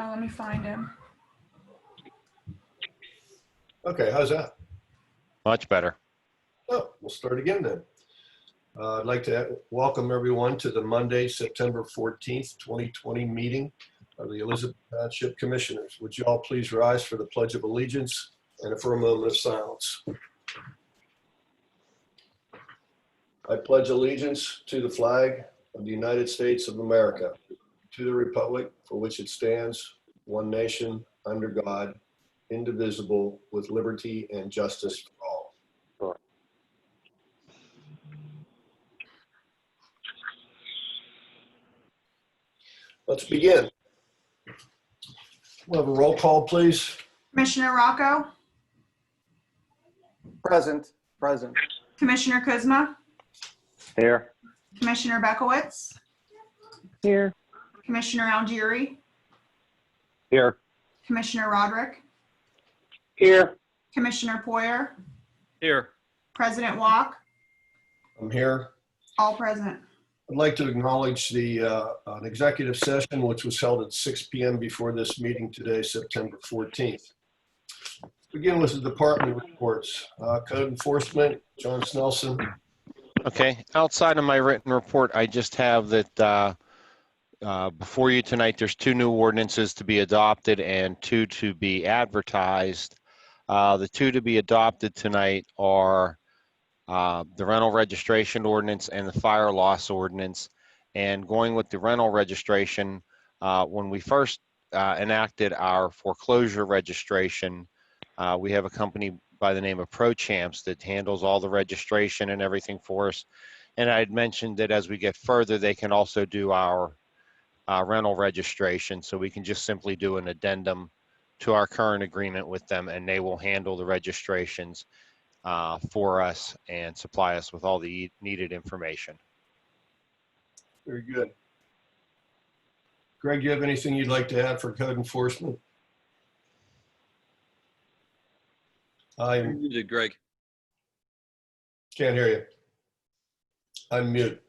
Let me find him. Okay, how's that? Much better. Oh, we'll start again then. I'd like to welcome everyone to the Monday, September 14th, 2020 meeting of the Elizabeth Township Commissioners. Would you all please rise for the Pledge of Allegiance and for a moment of silence. I pledge allegiance to the flag of the United States of America, to the republic for which it stands, one nation, under God, indivisible, with liberty and justice for all. Let's begin. We'll have a roll call, please. Commissioner Rocco, Present. Commissioner Kuzma, Here. Commissioner Bekowitz, Here. Commissioner Algieri, Here. Commissioner Roderick, Here. Commissioner Poyer, Here. President Walk, I'm here. all present. I'd like to acknowledge an executive session which was held at 6 p.m. before this meeting today, September 14th. Begin with the department reports. Code enforcement, John Snelson. Okay, outside of my written report, I just have that before you tonight, there's 2 new ordinances to be adopted and 2 to be advertised. The 2 to be adopted tonight are the rental registration ordinance and the fire loss ordinance. And going with the rental registration, when we first enacted our foreclosure registration, we have a company by the name of ProChamps that handles all the registration and everything for us. And I had mentioned that as we get further, they can also do our rental registration. So we can just simply do an addendum to our current agreement with them, and they will handle the registrations for us and supply us with all the needed information. Very good. Greg, do you have anything you'd like to add for code enforcement? I You did, Greg. can't hear you. I'm mute.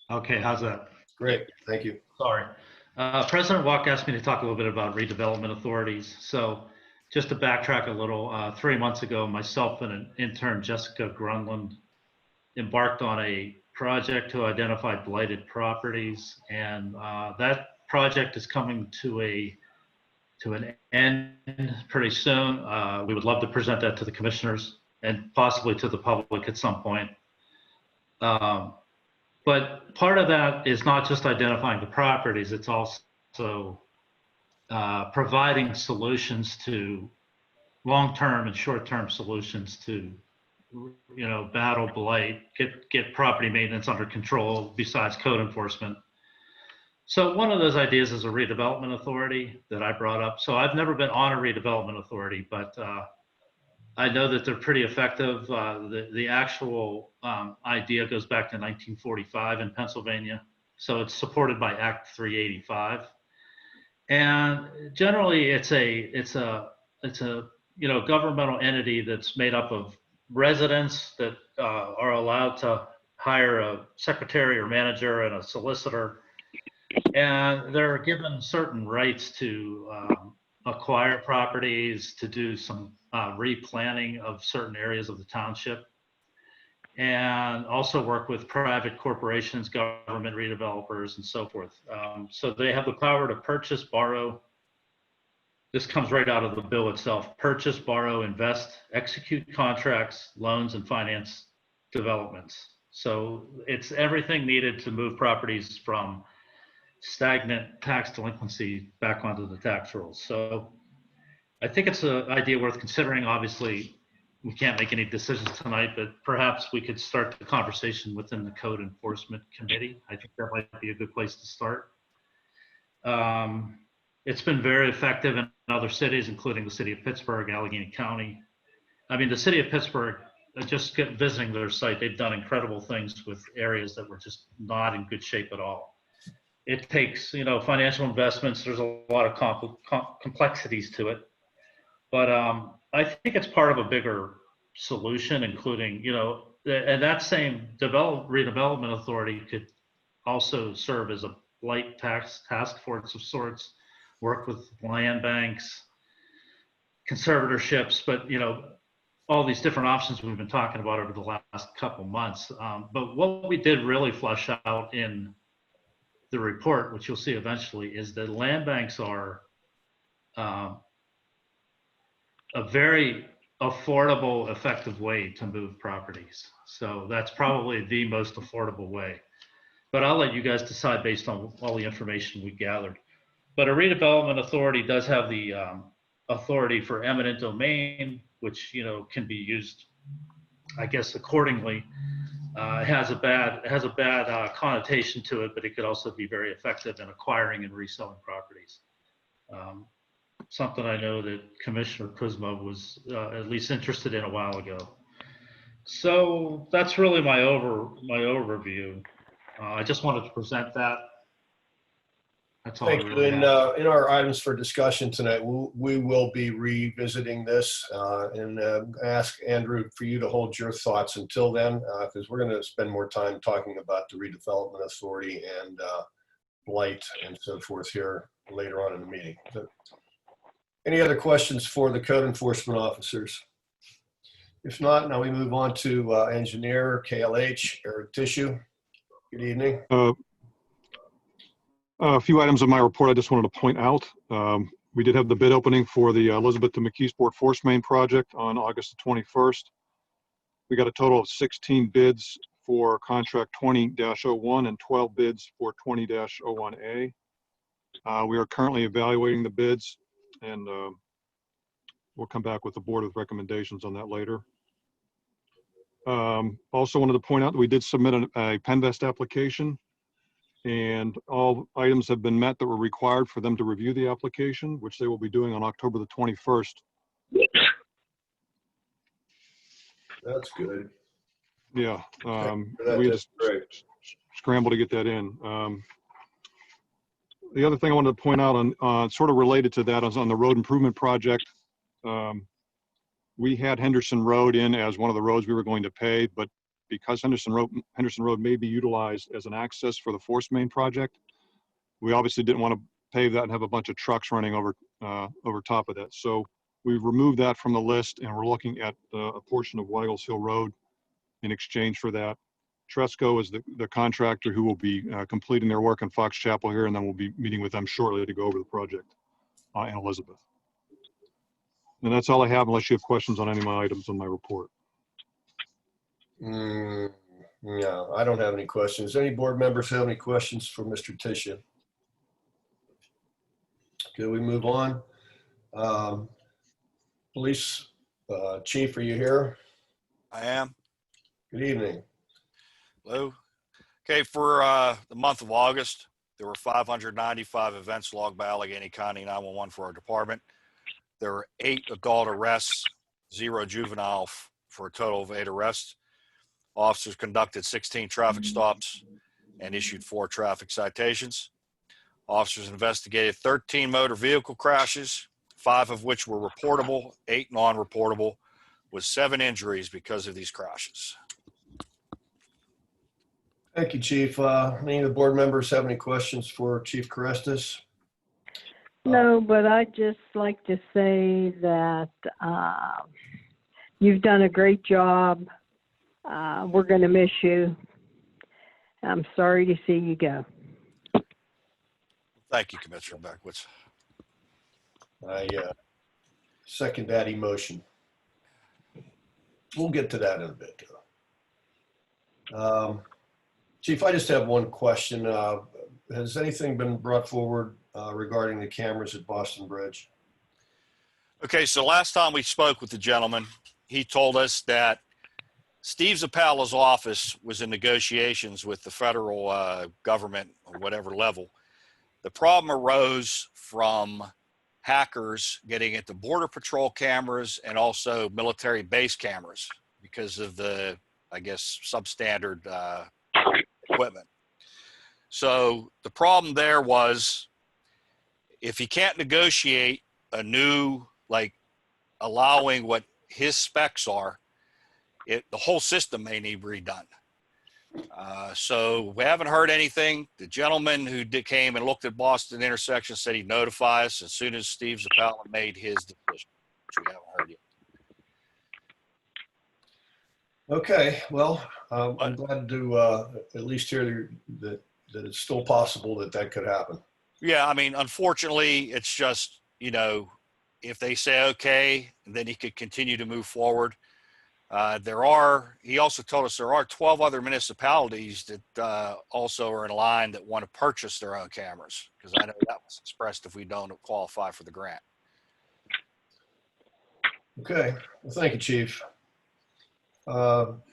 Okay, how's that? Great, thank you. Sorry. President Walk asked me to talk a little bit about redevelopment authorities. So just to backtrack a little, 3 months ago, myself and an intern, Jessica Grunland, embarked on a project to identify blighted properties. And that project is coming to an end pretty soon. We would love to present that to the commissioners and possibly to the public at some point. But part of that is not just identifying the properties, it's also providing solutions to long-term and short-term solutions to, battle blight, get property maintenance under control besides code enforcement. So one of those ideas is a redevelopment authority that I brought up. So I've never been on a redevelopment authority, but I know that they're pretty effective. The actual idea goes back to 1945 in Pennsylvania. So it's supported by Act 385. And generally it's a governmental entity that's made up of residents that are allowed to hire a secretary or manager and a solicitor. And they're given certain rights to acquire properties, to do some replanning of certain areas of the township, and also work with private corporations, government redevelopers, and so forth. So they have the power to purchase, borrow. This comes right out of the bill itself. Purchase, borrow, invest, execute contracts, loans, and finance developments. So it's everything needed to move properties from stagnant tax delinquency back onto the tax rolls. So I think it's an idea worth considering. Obviously, we can't make any decisions tonight, but perhaps we could start the conversation within the Code Enforcement Committee. I think that might be a good place to start. It's been very effective in other cities, including the city of Pittsburgh, Allegheny County. I mean, the city of Pittsburgh, just visiting their site, they've done incredible things with areas that were just not in good shape at all. It takes, financial investments. There's a lot of complexities to it. But I think it's part of a bigger solution, including, and that same redevelopment authority could also serve as a blight task force of sorts, work with land banks, conservatorships, but all these different options we've been talking about over the last couple months. But what we did really flesh out in the report, which you'll see eventually, is that land banks are a very affordable, effective way to move properties. So that's probably the most affordable way. But I'll let you guys decide based on all the information we gathered. But a redevelopment authority does have the authority for eminent domain, which can be used, I guess, accordingly. It has a bad connotation to it, but it could also be very effective in acquiring and reselling properties. Something I know that Commissioner Kuzma was at least interested in a while ago. So that's really my overview. I just wanted to present that. That's all. Thank you. In our items for discussion tonight, we will be revisiting this and ask Andrew for you to hold your thoughts until then, because we're going to spend more time talking about the redevelopment authority and blight and so forth here later on in the meeting. So, any other questions for the code enforcement officers? If not, now we move on to engineer KLH, Eric Tissue. Good evening. A few items of my report I just wanted to point out. We did have the bid opening for the Elizabeth to McKeesport Force Main project on August the 21st. We got a total of 16 bids for contract 20-01 and 12 bids for 20-01A. We are currently evaluating the bids, and we'll come back with the board with recommendations on that later. Also wanted to point out that we did submit a Penvest application, and all items have been met that were required for them to review the application, which they will be doing on October the 21st. That's good. Yeah, That's we just great. scrambled to get that in. The other thing I wanted to point out on sort of related to that is on the road improvement project. We had Henderson Road in as one of the roads we were going to pave, but because Henderson Road may be utilized as an access for the Force Main project, we obviously didn't want to pave that and have a bunch of trucks running over top of that. So we've removed that from the list, and we're looking at a portion of Weigels Hill Road in exchange for that. Tresco is the contractor who will be completing their work in Fox Chapel here, and then we'll be meeting with them shortly to go over the project in Elizabeth. And that's all I have, unless you have questions on any of my items on my report. No, I don't have any questions. Any board members have any questions for Mr. Tissue? Okay, we move on. Police Chief, are you here? I am. Good evening. Hello. Okay, for the month of August, there were 595 events logged by Allegheny County 911 for our department. There were 8 adult arrests, 0 juvenile, for a total of 8 arrests. Officers conducted 16 traffic stops and issued 4 traffic citations. Officers investigated 13 motor vehicle crashes, 5 of which were reportable, 8 non-reportable, with 7 injuries because of these crashes. Thank you, Chief. Any of the board members have any questions for Chief Karestas? No, but I'd just like to say that you've done a great job. We're going to miss you. I'm sorry to see you go. Thank you, Commissioner Beckwith. I second that emotion. We'll get to that in a bit. Chief, I just have one question. Has anything been brought forward regarding the cameras at Boston Bridge? Okay, so last time we spoke with the gentleman, he told us that Steve Zappala's office was in negotiations with the federal government or whatever level. The problem arose from hackers getting at the Border Patrol cameras and also military base cameras because of the, I guess, substandard equipment. So the problem there was, if he can't negotiate a new, like, allowing what his specs are, the whole system may need redone. So we haven't heard anything. The gentleman who came and looked at Boston intersection said he'd notify us as soon as Steve Zappala made his decision, which we haven't heard yet. Okay, well, I'm glad to at least hear that it's still possible that could happen. Yeah, I mean, unfortunately, it's just, if they say okay, then he could continue to move forward. He also told us there are 12 other municipalities that also are in line that want to purchase their own cameras, because I know that was expressed if we don't qualify for the grant. Okay, well, thank you, Chief.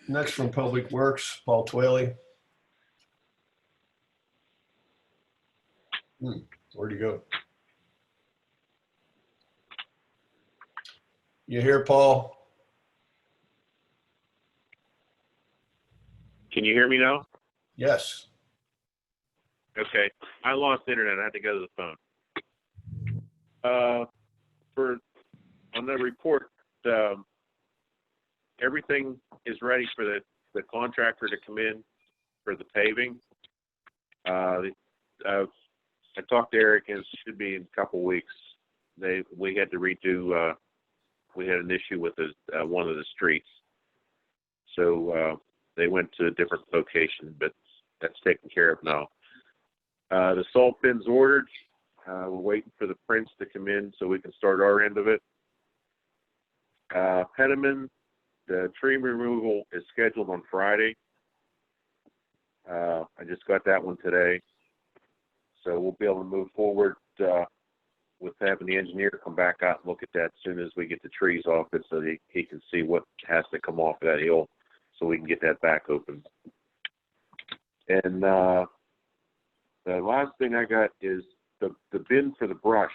Next from Public Works, Paul Twaley. Where'd he go? You here, Paul? Can you hear me now? Yes. Okay. I lost internet. I had to go to the phone. On the report, everything is ready for the contractor to come in for the paving. I talked to Eric, and it should be in a couple weeks. We had to redo. We had an issue with one of the streets, so they went to a different location, but that's taken care of now. The salt bin's ordered. We're waiting for the prints to come in so we can start our end of it. Penniman, the tree removal is scheduled on Friday. I just got that one today. So we'll be able to move forward with having the engineer come back out and look at that as soon as we get the trees off it, so that he can see what has to come off of that hill so we can get that back open. And the last thing I got is the bin for the brush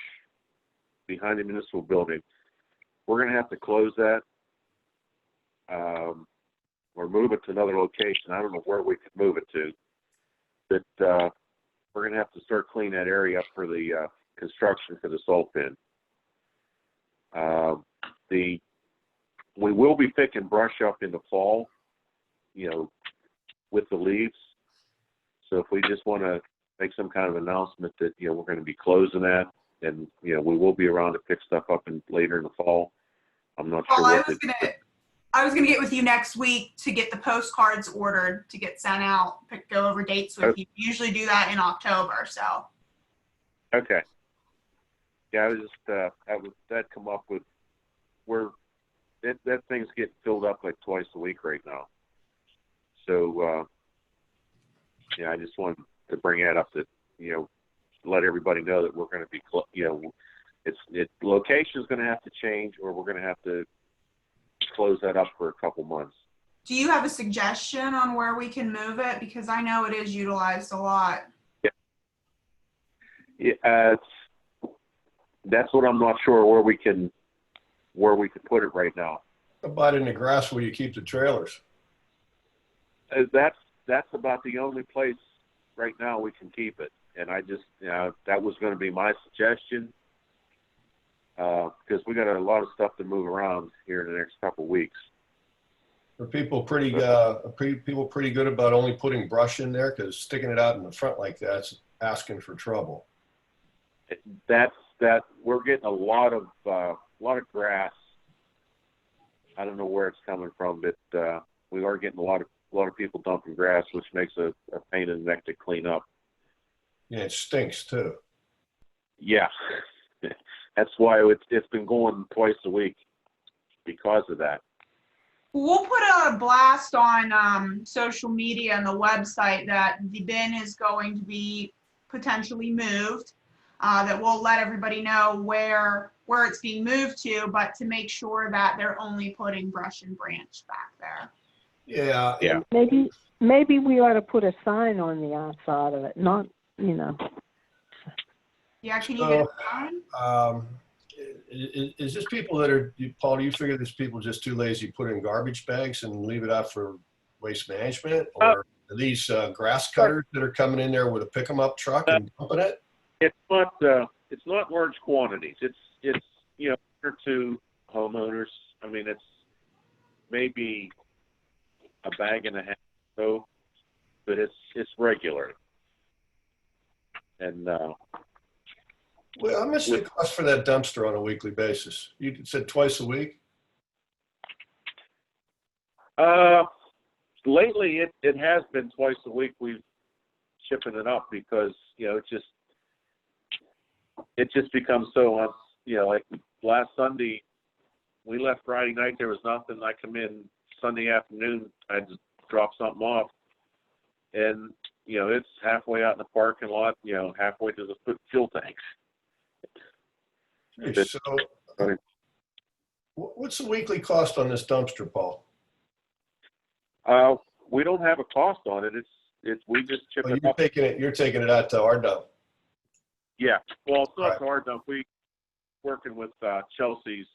behind the municipal building. We're going to have to close that or move it to another location. I don't know where we could move it to, but we're going to have to start cleaning that area up for the construction for the salt bin. We will be picking brush up in the fall, with the leaves. So if we just want to make some kind of announcement that, we're going to be closing that, and, we will be around to pick stuff up later in the fall. I'm not sure Well, what I was gonna get with you next week to get the postcards ordered to get sent out, go over dates with you. Usually do that in October, so. Okay. Yeah, I was just, that come up with where that thing's getting filled up like twice a week right now. So, I just wanted to bring that up, that, let everybody know that we're going to be, location is going to have to change, or we're going to have to close that up for a couple months. Do you have a suggestion on where we can move it? Because I know it is utilized a lot. Yeah, that's what I'm not sure where we could put it right now. About in the grass where you keep the trailers. That's about the only place right now we can keep it. And I just, that was going to be my suggestion, because we got a lot of stuff to move around here in the next couple of weeks. Are people pretty good about only putting brush in there? Because sticking it out in the front like that's asking for trouble. We're getting a lot of grass. I don't know where it's coming from, but we are getting a lot of people dumping grass, which makes a pain in the neck to clean up. Yeah, it stinks too. Yeah, that's why it's been going twice a week, because of that. We'll put a blast on social media and the website that the bin is going to be potentially moved, that we'll let everybody know where it's being moved to, but to make sure that they're only putting brush and branch back there. Yeah. Yeah. Maybe we ought to put a sign on the outside of it, not, Yeah, can you get a sign? Is this people that are, Paul, do you figure there's people just too lazy to put in garbage bags and leave it out for waste management? Or are these grass cutters that are coming in there with a pick 'em up truck and dumping it? It's not large quantities. It's one or two homeowners. I mean, it's maybe a bag and a half. So but it's regular. And Well, how much does it cost for that dumpster on a weekly basis? You said twice a week? lately it has been twice a week we've shipping it up because, you know, it just becomes so, you know, like last Sunday, we left Friday night, there was nothing. I come in Sunday afternoon, I just drop something off, and, you know, it's halfway out in the parking lot, you know, halfway to the fuel tanks. Hey, so what's the weekly cost on this dumpster, Paul? We don't have a cost on it. It's we just chip Oh, it up. you're taking it out to our dump. Yeah. Well, it's not Right. to our dump. We working with Chelsea's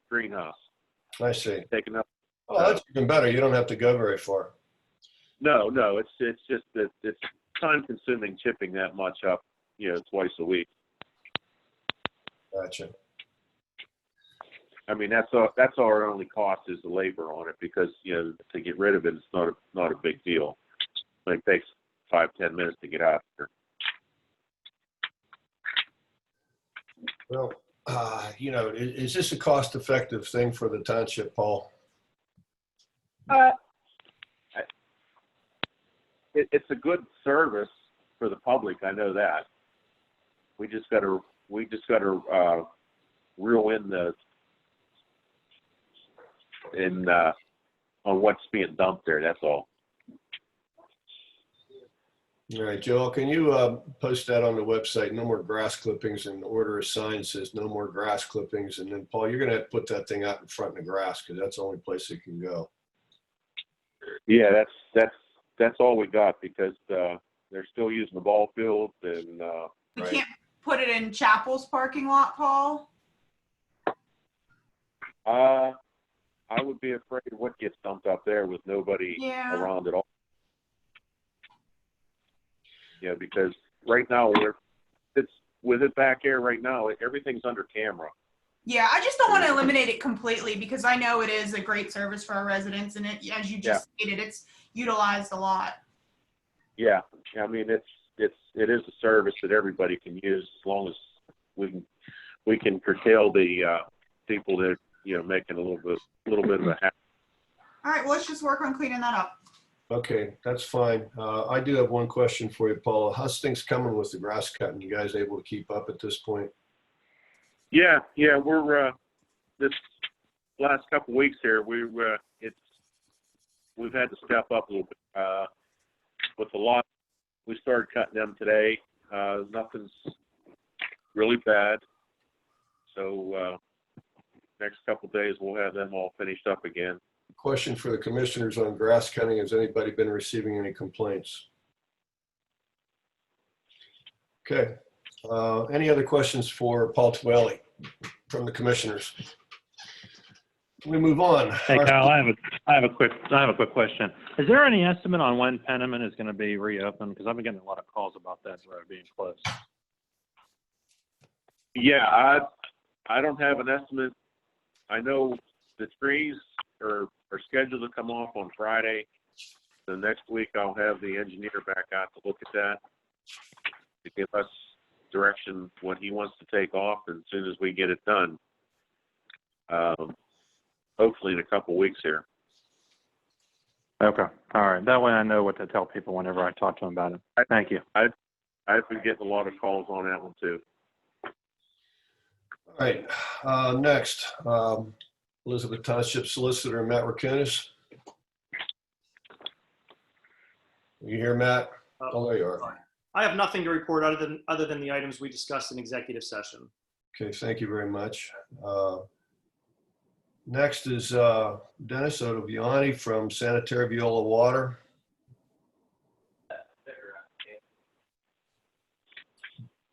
greenhouse, I see. taking up. Oh, that's even better. You don't have to go very far. No, it's just that it's time consuming chipping that much up, you know, twice a week. Gotcha. I mean, that's our only cost is the labor on it because, you know, to get rid of it, it's not a big deal. It takes 5-10 minutes to get out there. Well, you know, is this a cost-effective thing for the township, Paul? It's a good service for the public. I know that. We just got to reel in on what's being dumped there. That's all. All right, Joel, can you post that on the website? No more grass clippings, and the order of sign says no more grass clippings. And then, Paul, you're going to have to put that thing out in front of the grass because that's the only place it can go. Yeah, that's all we got because they're still using the ball field and. We Right. can't put it in Chapel's parking lot, Paul? I would be afraid of what gets dumped up there with nobody Yeah. around at all. Yeah, because right now it's with it back here right now, everything's under camera. Yeah, I just don't want to eliminate it completely because I know it is a great service for our residents and it, as you just stated, it's utilized a lot. Yeah, I mean it is a service that everybody can use as long as we can curtail the people that, you know, making a little bit of a habit. All right, well, let's just work on cleaning that up. Okay, that's fine. I do have one question for you, Paul. How's things coming with the grass cutting? You guys able to keep up at this point? Yeah, we're this last couple weeks here. We've had to step up a little bit with the lot. We started cutting them today. Nothing's really bad. So next couple days we'll have them all finished up again. Question for the commissioners on grass cutting. Has anybody been receiving any complaints? Okay. Any other questions for Paul Tweley from the commissioners? We move on. Hey, Kyle, I have a quick question. Is there any estimate on when Penniman is going to be reopened? Because I've been getting a lot of calls about that road being closed. Yeah, I don't have an estimate. I know the trees are scheduled to come off on Friday. The next week I'll have the engineer back out to look at that to give us direction what he wants to take off as soon as we get it done. Hopefully in a couple weeks here. Okay. All right. That way I know what to tell people whenever I talk to them about it. Thank you. I've been getting a lot of calls on that one too. All right. Next, Elizabeth Township Solicitor Matt Rakunas. You hear Matt? Oh, there you are. I have nothing to report other than the items we discussed in executive session. Okay, thank you very much. Next is Dennis Ottaviani from Sanitary Viola Water.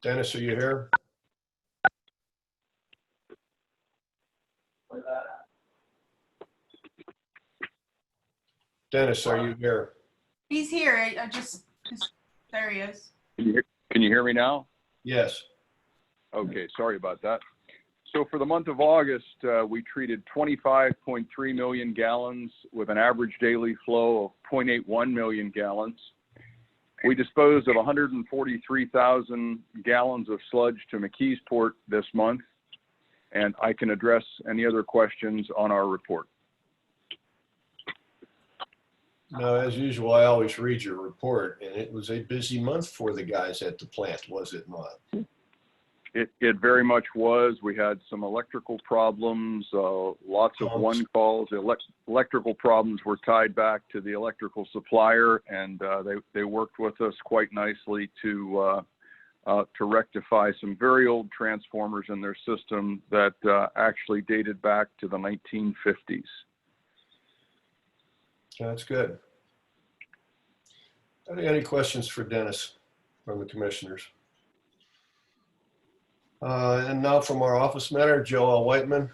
Dennis, are you here? Dennis, are you here? He's here. There he is. Can you hear me now? Yes. Okay, sorry about that. So for the month of August, we treated 25.3 million gallons with an average daily flow of 0.81 million gallons. We disposed of 143,000 gallons of sludge to McKeesport this month, and I can address any other questions on our report. Now, as usual, I always read your report, and it was a busy month for the guys at the plant, was it not? It very much was. We had some electrical problems, lots of one calls. Electrical problems were tied back to the electrical supplier, and they worked with us quite nicely to rectify some very old transformers in their system that actually dated back to the 1950s. That's good. Any questions for Dennis from the commissioners? And now from our office manager, Joel Whiteman.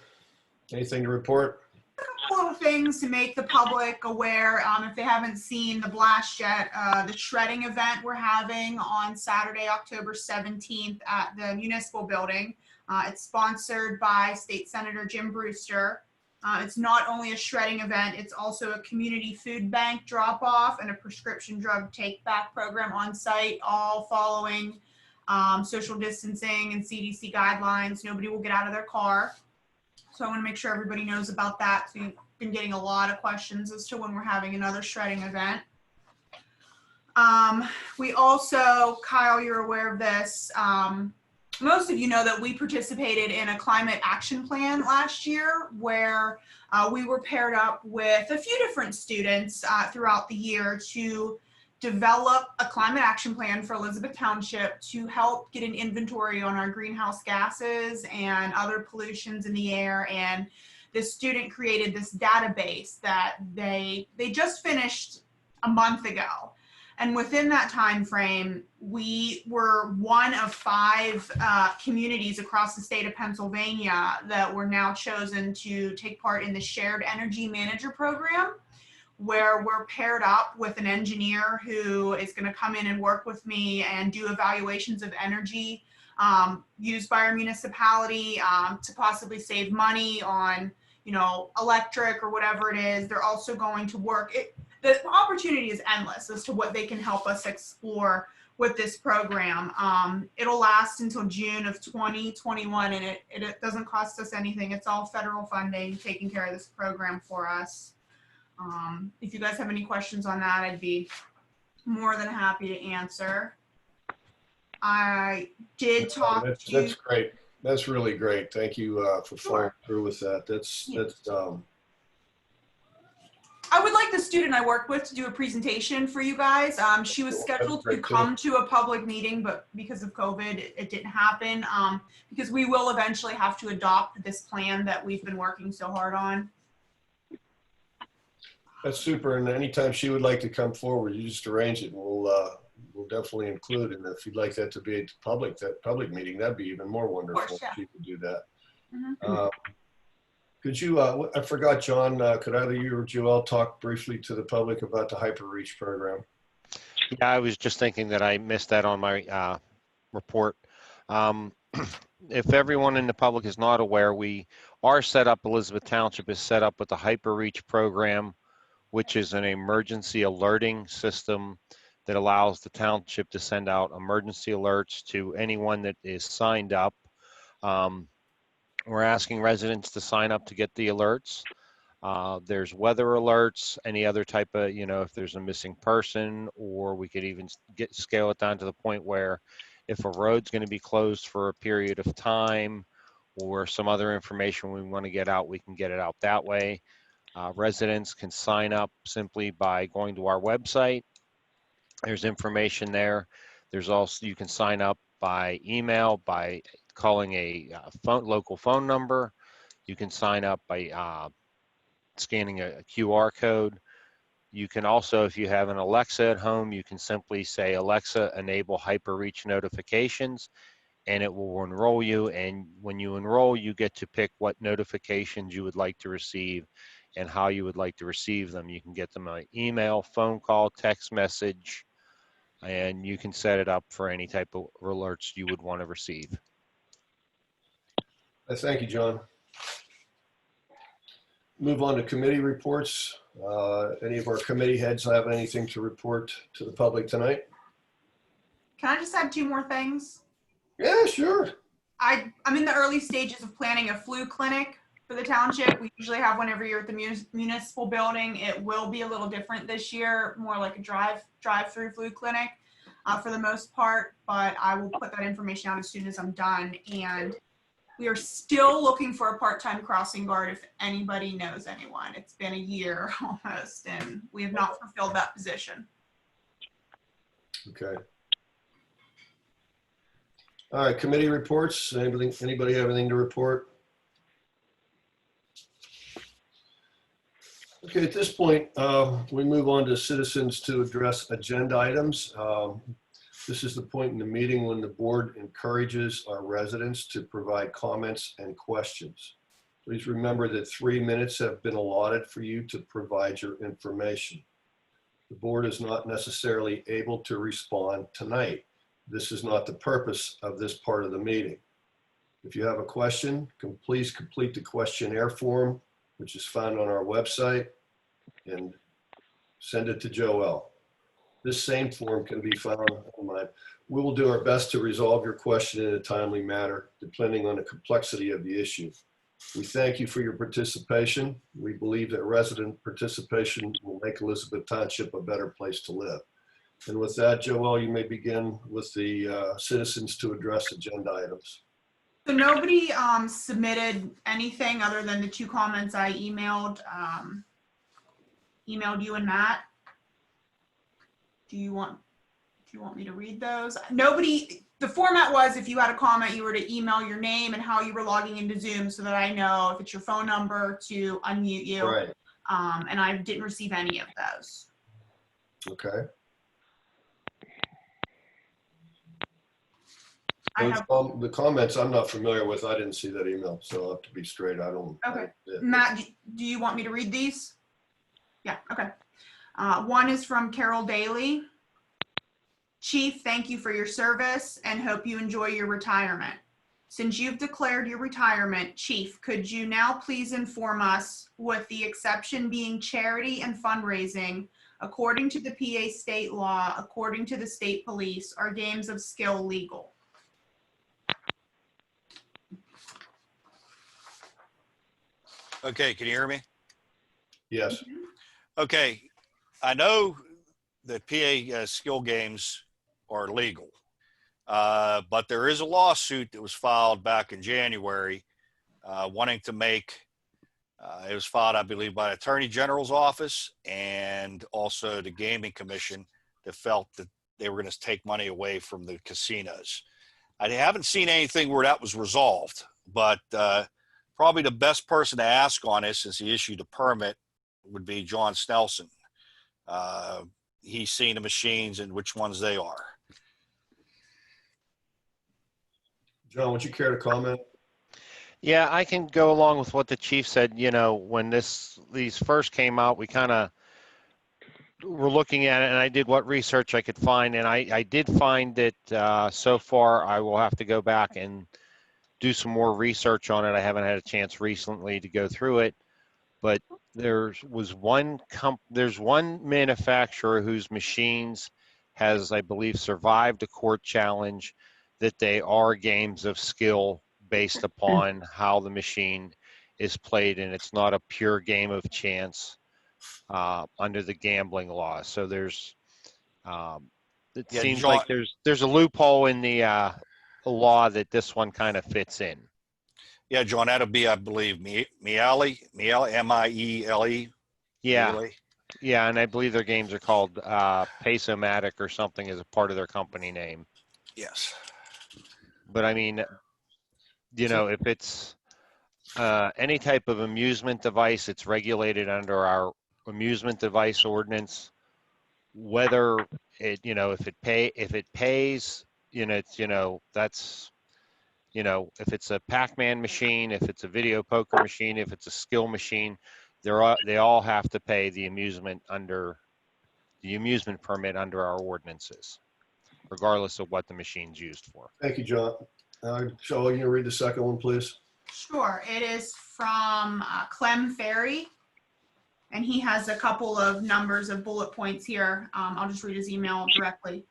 Anything to report? A couple of things to make the public aware. If they haven't seen the blast yet, the shredding event we're having on Saturday, October 17th at the municipal building. It's sponsored by State Senator Jim Brewster. It's not only a shredding event, it's also a community food bank drop-off and a prescription drug take-back program on site, all following social distancing and CDC guidelines. Nobody will get out of their car. So I want to make sure everybody knows about that. So we've been getting a lot of questions as to when we're having another shredding event. We also, Kyle, you're aware of this. Most of you know that we participated in a climate action plan last year where we were paired up with a few different students throughout the year to develop a climate action plan for Elizabeth Township to help get an inventory on our greenhouse gases and other pollutions in the air. And this student created this database that they just finished a month ago. And within that time frame, we were one of 5 communities across the state of Pennsylvania that were now chosen to take part in the Shared Energy Manager Program, where we're paired up with an engineer who is going to come in and work with me and do evaluations of energy used by our municipality to possibly save money on, you know, electric or whatever it is. They're also going to work. The opportunity is endless as to what they can help us explore with this program. It'll last until June of 2021, and it doesn't cost us anything. It's all federal funding taking care of this program for us. If you guys have any questions on that, I'd be more than happy to answer. I did talk to you. That's great. That's really great. Thank you for following through with that. That's I would like the student I worked with to do a presentation for you guys. She was scheduled to come to a public meeting, but because of COVID, it didn't happen. Because we will eventually have to adopt this plan that we've been working so hard on. That's super. And anytime she would like to come forward, you just arrange it, and we'll definitely include. And if you'd like that to be a public meeting, that'd be even more wonderful. Of course, yeah. If you could do that. Mm-hmm. Could you, I forgot, John, could either you or Joel talk briefly to the public about the HyperReach program? Yeah, I was just thinking that I missed that on my report. If everyone in the public is not aware, we are set up, Elizabeth Township is set up with the HyperReach program, which is an emergency alerting system that allows the township to send out emergency alerts to anyone that is signed up. We're asking residents to sign up to get the alerts. There's weather alerts, any other type of, you know, if there's a missing person, or we could even scale it down to the point where if a road's going to be closed for a period of time or some other information we want to get out, we can get it out that way. Residents can sign up simply by going to our website. There's information there. There's also, you can sign up by email, by calling a local phone number. You can sign up by scanning a QR code. You can also, if you have an Alexa at home, you can simply say, Alexa, enable HyperReach notifications, and it will enroll you. And when you enroll, you get to pick what notifications you would like to receive and how you would like to receive them. You can get them by email, phone call, text message, and you can set it up for any type of alerts you would want to receive. Thank you, John. Move on to committee reports. Any of our committee heads have anything to report to the public tonight? Can I just add two more things? Yeah, sure. I'm in the early stages of planning a flu clinic for the township. We usually have one every year at the municipal building. It will be a little different this year, more like a drive-through flu clinic for the most part, but I will put that information out as soon as I'm done. And we are still looking for a part-time crossing guard if anybody knows anyone. It's been a year almost, and we have not fulfilled that position. Okay. All right, committee reports. Anybody have anything to report? Okay, at this point, we move on to citizens to address agenda items. This is the point in the meeting when the board encourages our residents to provide comments and questions. Please remember that 3 minutes have been allotted for you to provide your information. The board is not necessarily able to respond tonight. This is not the purpose of this part of the meeting. If you have a question, please complete the questionnaire form, which is found on our website, and send it to Joelle. This same form can be found online. We will do our best to resolve your question in a timely manner, depending on the complexity of the issue. We thank you for your participation. We believe that resident participation will make Elizabeth Township a better place to live. And with that, Joelle, you may begin with the citizens to address agenda items. So nobody submitted anything other than the two comments I emailed you and Matt. Do you want me to read those? Nobody, the format was if you had a comment, you were to email your name and how you were logging into Zoom so that I know if it's your phone number to unmute you. Right. And I didn't receive any of those. Okay. The comments I'm not familiar with. I didn't see that email, so I'll have to be straight. I don't. Okay. Matt, do you want me to read these? Yeah, okay. One is from Carol Daly. Chief, thank you for your service and hope you enjoy your retirement. Since you've declared your retirement, Chief, could you now please inform us, with the exception being charity and fundraising, according to the PA state law, according to the state police, are games of skill legal? Okay, can you hear me? Yes. Okay, I know that PA skill games are legal, but there is a lawsuit that was filed back in January wanting to make, it was filed, I believe, by the Attorney General's office and also the Gaming Commission that felt that they were going to take money away from the casinos. I haven't seen anything where that was resolved, but probably the best person to ask on this, since he issued a permit, would be John Snelson. He's seen the machines and which ones they are. John, would you care to comment? Yeah, I can go along with what the chief said. You know, when these first came out, we kind of were looking at it, and I did what research I could find, and I did find that so far I will have to go back and do some more research on it. I haven't had a chance recently to go through it, but there's one manufacturer whose machines has, I believe, survived a court challenge that they are games of skill based upon how the machine is played, and it's not a pure game of chance under the gambling law. So there's it seems John, like there's a loophole in the law that this one kind of fits in. Yeah, John, that'll be, I believe, Miele, M-I-E-L-E. Yeah. Miele. Yeah, and I believe their games are called Pace-O-Matic or something as a part of their company name. Yes. But I mean, you know, if it's any type of amusement device, it's regulated under our amusement device ordinance. Whether it, you know, if it pays, you know, it's, you know, that's, you know, if it's a Pac-Man machine, if it's a video poker machine, if it's a skill machine, they all have to pay the amusement permit under our ordinances, regardless of what the machine's used for. Thank you, John. Joel, you can read the second one, please. Sure. It is from Clem Ferry, and he has a couple of numbers of bullet points here. I'll just read his email directly.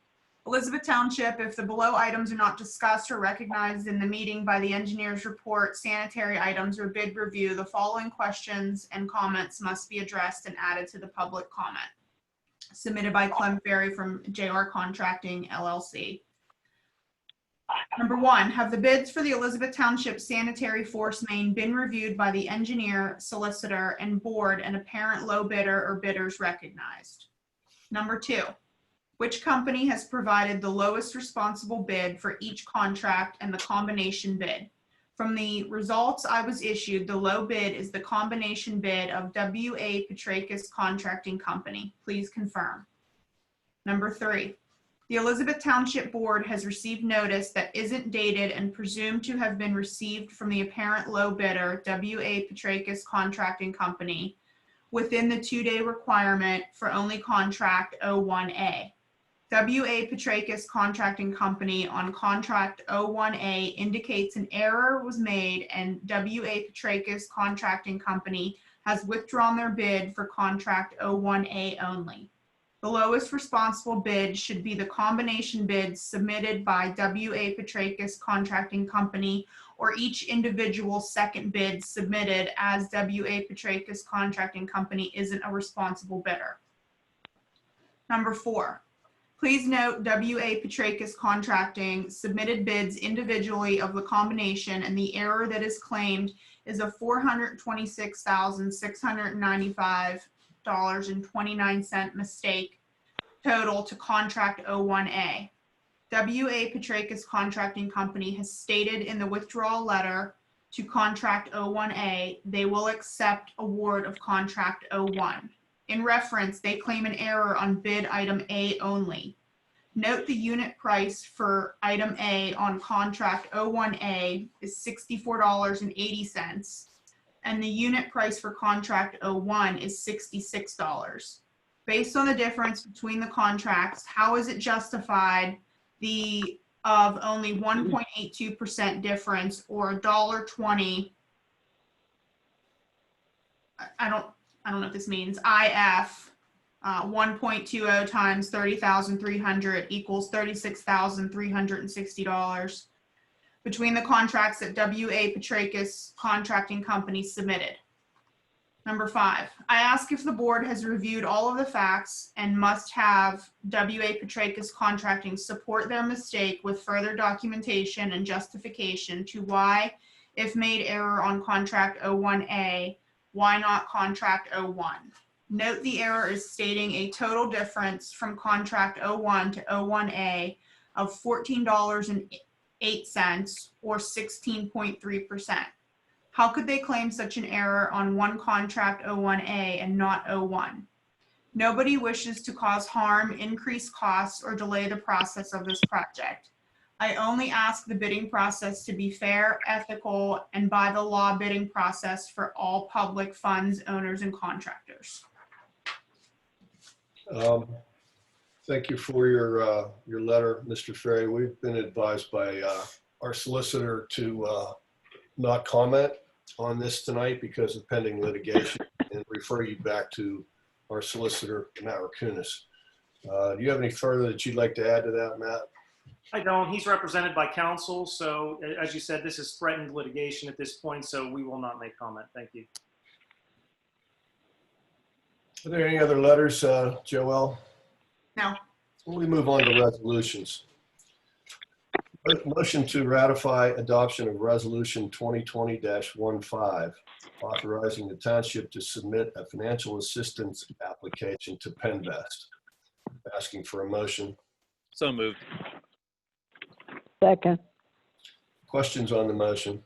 Elizabeth Township, if the below items are not discussed or recognized in the meeting by the engineer's report, sanitary items, or bid review, the following questions and comments must be addressed and added to the public comment. Submitted by Clem Ferry from JR Contracting LLC. Number 1, have the bids for the Elizabeth Township sanitary force main been reviewed by the engineer, solicitor, and board and apparent low bidder or bidders recognized? Number 2, which company has provided the lowest responsible bid for each contract and the combination bid? From the results I was issued, the low bid is the combination bid of W.A. Petrakis Contracting Company. Please confirm. Number 3, the Elizabeth Township Board has received notice that isn't dated and presumed to have been received from the apparent low bidder, W.A. Petrakis Contracting Company, within the 2-day requirement for only contract 01A. W.A. Petrakis Contracting Company on contract 01A indicates an error was made and W.A. Petrakis Contracting Company has withdrawn their bid for contract 01A only. The lowest responsible bid should be the combination bid submitted by W.A. Petrakis Contracting Company or each individual second bid submitted, as W.A. Petrakis Contracting Company isn't a responsible bidder. Number 4, please note W.A. Petrakis Contracting submitted bids individually of the combination, and the error that is claimed is a $426,695.29 mistake total to contract 01A. W.A. Petrakis Contracting Company has stated in the withdrawal letter to contract 01A they will accept award of contract 01. In reference, they claim an error on bid item A only. Note the unit price for item A on contract 01A is $64.80, and the unit price for contract 01 is $66. Based on the difference between the contracts, how is it justified of only 1.82% difference, or $1.20? I don't know what this means. IF 1.20 times 30,300 equals $36,360 between the contracts that W.A. Petrakis Contracting Company submitted. Number 5, I ask if the board has reviewed all of the facts and must have W.A. Petrakis Contracting support their mistake with further documentation and justification to why, if made error on contract 01A, why not contract 01? Note the error is stating a total difference from contract 01 to 01A of $14.08 or 16.3%. How could they claim such an error on one contract 01A and not 01? Nobody wishes to cause harm, increase costs, or delay the process of this project. I only ask the bidding process to be fair, ethical, and by the law bidding process for all public funds, owners, and contractors. Thank you for your letter, Mr. Ferry. We've been advised by our solicitor to not comment on this tonight because of pending litigation and refer you back to our solicitor, Matt Rakunas. Do you have any further that you'd like to add to that, Matt? I don't. He's represented by counsel. So as you said, this is threatened litigation at this point, so we will not make comment. Thank you. Are there any other letters, Joelle? No. We move on to resolutions. Motion to ratify adoption of resolution 2020-15, authorizing the township to submit a financial assistance application to Penvest. Asking for a motion. So moved. Second. Questions on the motion?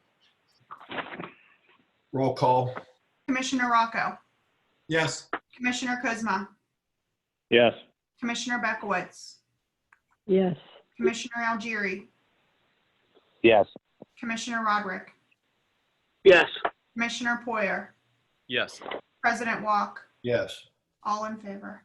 Roll call. Commissioner Rocco, Yes. Commissioner Kuzma, Yes. Commissioner Bekowitz, Yes. Commissioner Algieri, Yes. Commissioner Roderick, Yes. Commissioner Poyer, Yes. President Walk, Yes. all in favor.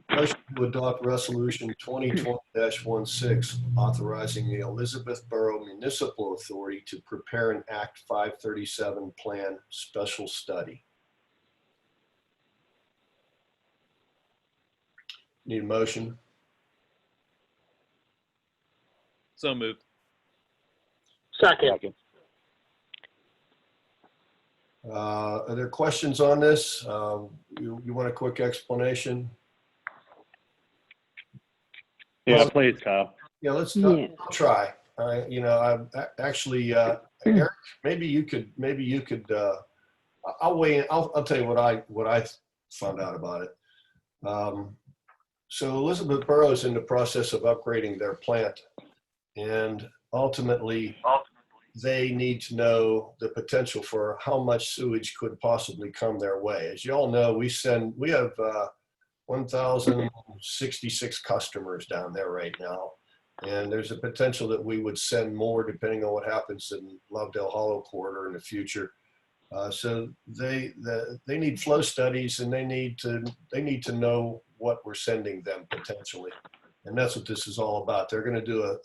Motion to adopt resolution 2020-16, authorizing the Elizabethboro Municipal Authority to prepare an Act 537 plan special study. Need a motion? So moved. Second. Are there questions on this? You want a quick explanation? Yeah, please, Kyle. Yeah, let's Yeah. try. Actually, Eric, maybe you could, I'll weigh in. I'll tell you what I found out about it. So Elizabeth Borough is in the process of upgrading their plant, and ultimately they need to know the potential for how much sewage could possibly come their way. As you all know, we have 1,066 customers down there right now. And there's a potential that we would send more depending on what happens in Lovedale Hollow corridor in the future. So they need flow studies, and they need to know what we're sending them potentially. And that's what this is all about. They're going to do an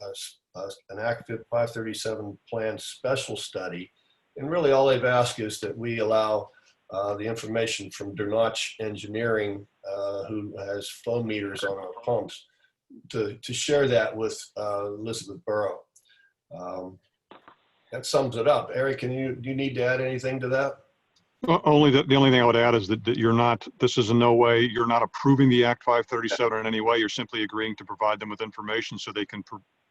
Act 537 plan special study. And really all they've asked is that we allow the information from Dernach Engineering, who has flow meters on our pumps, to share that with Elizabeth Borough. That sums it up. Eric, do you need to add anything to that? The only thing I would add is that you're not, this is in no way, you're not approving the Act 537 in any way. You're simply agreeing to provide them with information so they can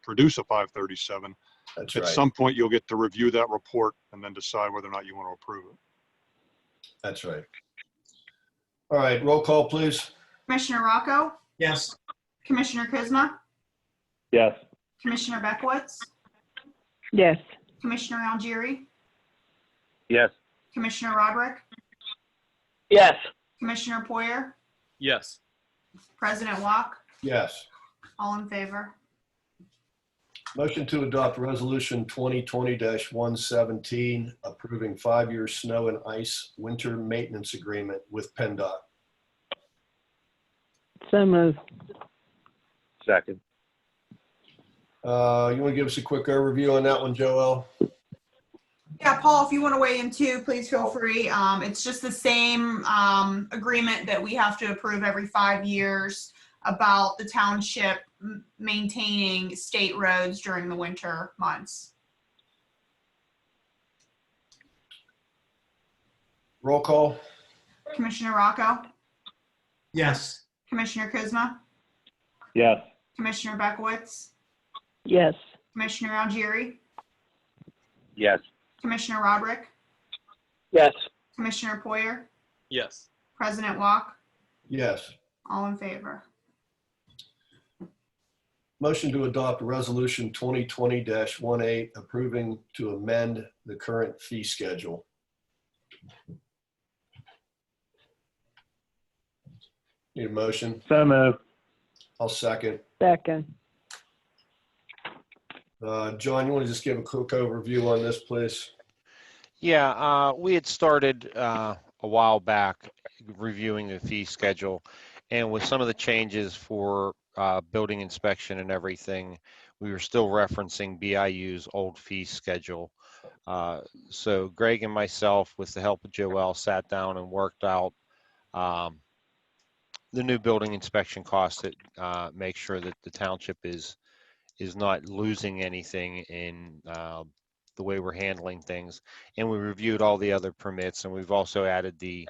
produce a 537. That's At right. some point, you'll get to review that report and then decide whether or not you want to approve it. That's right. All right, roll call, please. Commissioner Rocco? Yes. Commissioner Kuzma? Yes. Commissioner Beckwitz? Yes. Commissioner Algieri? Yes. Commissioner Roderick? Yes. Commissioner Poyer? Yes. President Walk? Yes. All in favor? Motion to adopt resolution 2020-117, approving 5-year snow and ice winter maintenance agreement with PennDOT. So moved. Second. You want to give us a quick overview on that one, Joelle? Yeah, Paul, if you want to weigh in too, please feel free. It's just the same agreement that we have to approve every 5 years about the township maintaining state roads during the winter months. Roll call? Commissioner Rocco? Yes. Commissioner Kuzma? Yes. Commissioner Beckwitz? Yes. Commissioner Algieri? Yes. Commissioner Roderick? Yes. Commissioner Poyer? Yes. President Walk? Yes. All in favor? Motion to adopt resolution 2020-18, approving to amend the current fee schedule. Need a motion? So moved. I'll second. Second. John, you want to just give a quick overview on this, please? Yeah, we had started a while back reviewing the fee schedule, and with some of the changes for building inspection and everything, we were still referencing BIU's old fee schedule. So Greg and myself, with the help of Joelle, sat down and worked out the new building inspection costs that make sure that the township is not losing anything in the way we're handling things. And we reviewed all the other permits, and we've also added the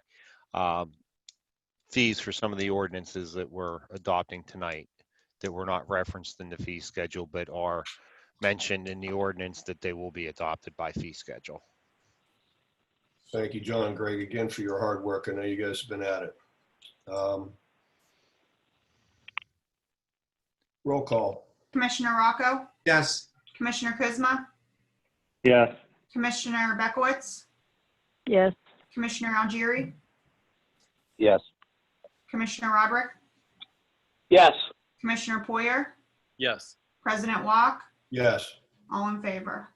fees for some of the ordinances that we're adopting tonight that were not referenced in the fee schedule, but are mentioned in the ordinance that they will be adopted by fee schedule. Thank you, John and Greg, again for your hard work. I know you guys have been at it. Roll call. Commissioner Rocco? Yes. Commissioner Kuzma? Yes. Commissioner Beckwitz? Yes. Commissioner Algieri? Yes. Commissioner Roderick? Yes. Commissioner Poyer? Yes. President Walk? Yes. All in favor?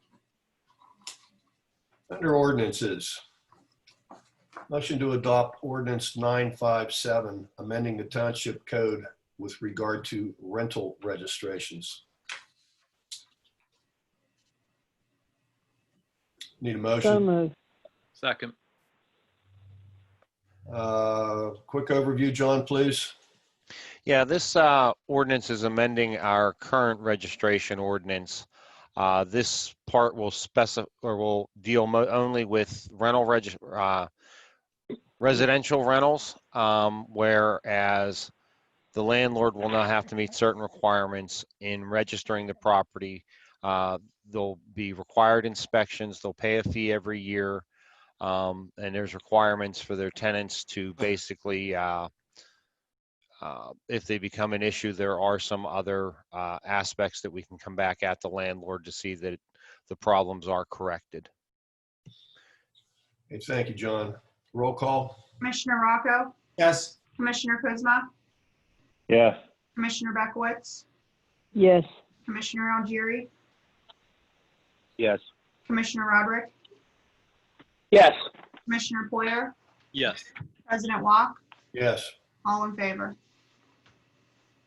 Under ordinances, motion to adopt ordinance 957, amending the township code with regard to rental registrations. Need a So motion? moved. Second. Quick overview, John, please. Yeah, this ordinance is amending our current registration ordinance. This part will specify or will deal only with residential rentals, whereas the landlord will now have to meet certain requirements in registering the property. There'll be required inspections. They'll pay a fee every year. And there's requirements for their tenants to basically, if they become an issue, there are some other aspects that we can come back at the landlord to see that the problems are corrected. Okay, thank you, John. Roll call? Commissioner Rocco? Yes. Commissioner Kuzma? Yes. Commissioner Bekowitz? yes, Commissioner Algieri? Yes. Commissioner Roderick? Yes. Commissioner Poyer? Yes. President Walk? Yes. All in favor?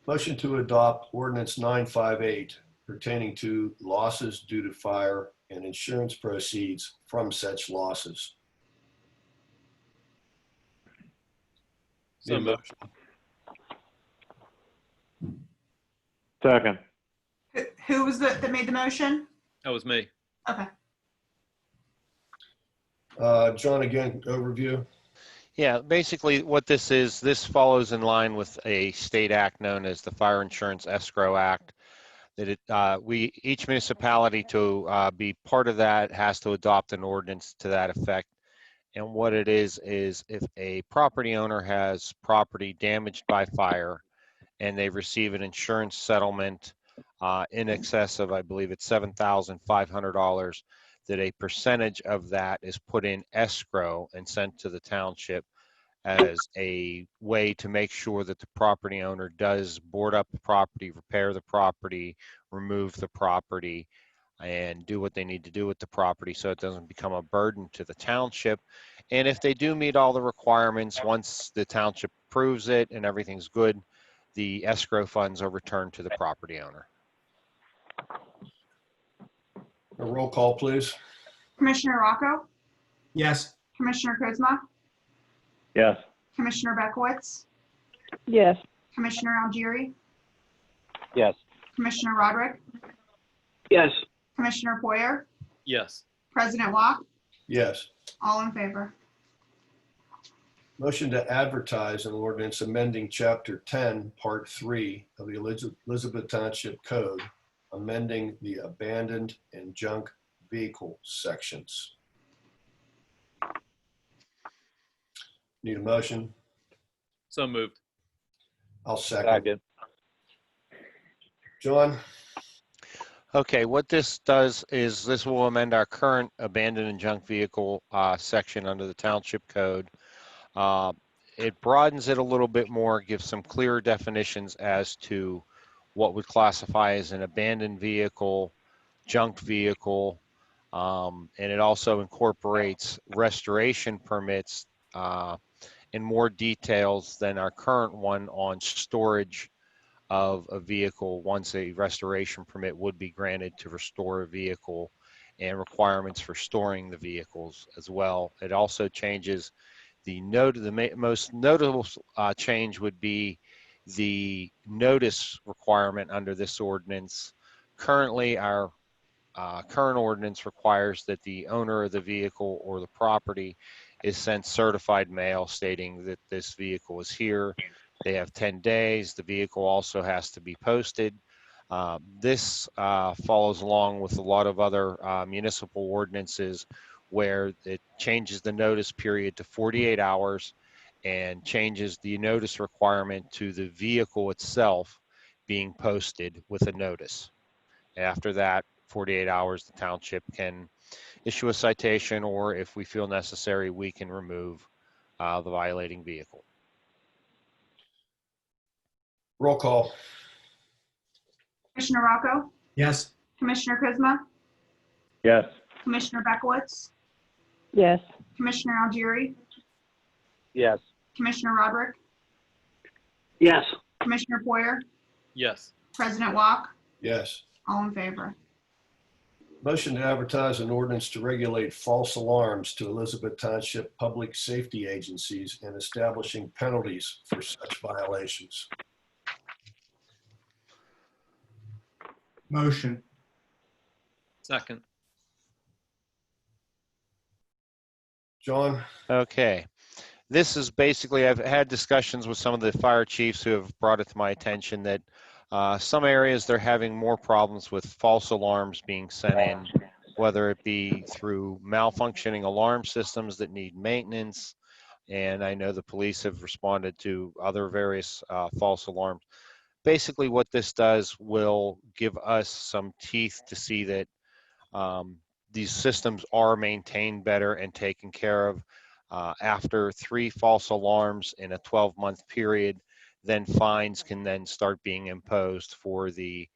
Motion to adopt ordinance 958 pertaining to losses due to fire and insurance proceeds from such losses. So Need a moved. Second. Who was that made the motion? That was me. Okay. John, again, overview. Yeah, basically what this is, this follows in line with a state act known as the Fire Insurance Escrow Act. That each municipality to be part of that has to adopt an ordinance to that effect. And what it is if a property owner has property damaged by fire and they receive an insurance settlement in excess of, I believe it's $7,500, that a percentage of that is put in escrow and sent to the township as a way to make sure that the property owner does board up the property, repair the property, remove the property, and do what they need to do with the property so it doesn't become a burden to the township. And if they do meet all the requirements, once the township approves it and everything's good, the escrow funds are returned to the property owner. A roll call, please. Commissioner Rocco? Yes. Commissioner Kuzma? Yes. Commissioner Bekowitz? yes, Commissioner Algieri? Yes. Commissioner Roderick? Yes. Commissioner Poyer? Yes. President Walk? Yes. All in favor? Motion to advertise an ordinance amending Chapter 10, Part 3 of the Elizabeth Township Code, amending the abandoned and junk vehicle sections. Need a motion? So moved. I'll second. Second. John? Okay, what this does is this will amend our current abandoned and junk vehicle section under the Township Code. It broadens it a little bit more, gives some clearer definitions as to what would classify as an abandoned vehicle, junk vehicle, and it also incorporates restoration permits in more details than our current one on storage of a vehicle once a restoration permit would be granted to restore a vehicle, and requirements for storing the vehicles as well. It also changes the most notable change would be the notice requirement under this ordinance. Currently, our current ordinance requires that the owner of the vehicle or the property is sent certified mail stating that this vehicle is here. They have 10 days. The vehicle also has to be posted. This follows along with a lot of other municipal ordinances where it changes the notice period to 48 hours and changes the notice requirement to the vehicle itself being posted with a notice. After that 48 hours, the township can issue a citation, or if we feel necessary, we can remove the violating vehicle. Roll call. Commissioner Rocco? Yes. Commissioner Kuzma? Yes. Commissioner Bekowitz? yes, Commissioner Algieri? Yes. Commissioner Roderick? Yes. Commissioner Poyer? Yes. President Walk? Yes. All in favor? Motion to advertise an ordinance to regulate false alarms to Elizabeth Township public safety agencies and establishing penalties for such violations. Motion. Second. John? Okay. This is basically, I've had discussions with some of the fire chiefs who have brought it to my attention that some areas they're having more problems with false alarms being sent in, whether it be through malfunctioning alarm systems that need maintenance. And I know the police have responded to other various false alarms. Basically, what this does will give us some teeth to see that these systems are maintained better and taken care of. After 3 false alarms in a 12-month period, then fines can then start being imposed for the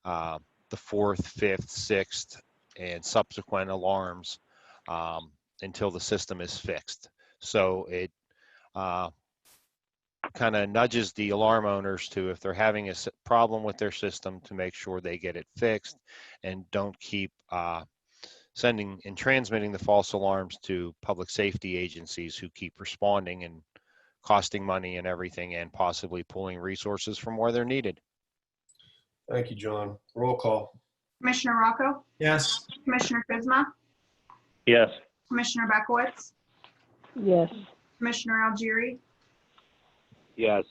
4th, 5th, 6th, and subsequent alarms until the system is fixed. So it kind of nudges the alarm owners to, if they're having a problem with their system, to make sure they get it fixed and don't keep sending and transmitting the false alarms to public safety agencies who keep responding and costing money and everything, and possibly pulling resources from where they're needed. Thank you, John. Roll call. Commissioner Rocco? Yes. Commissioner Kuzma? Yes. Commissioner Bekowitz? Yes. Commissioner Algieri? Yes.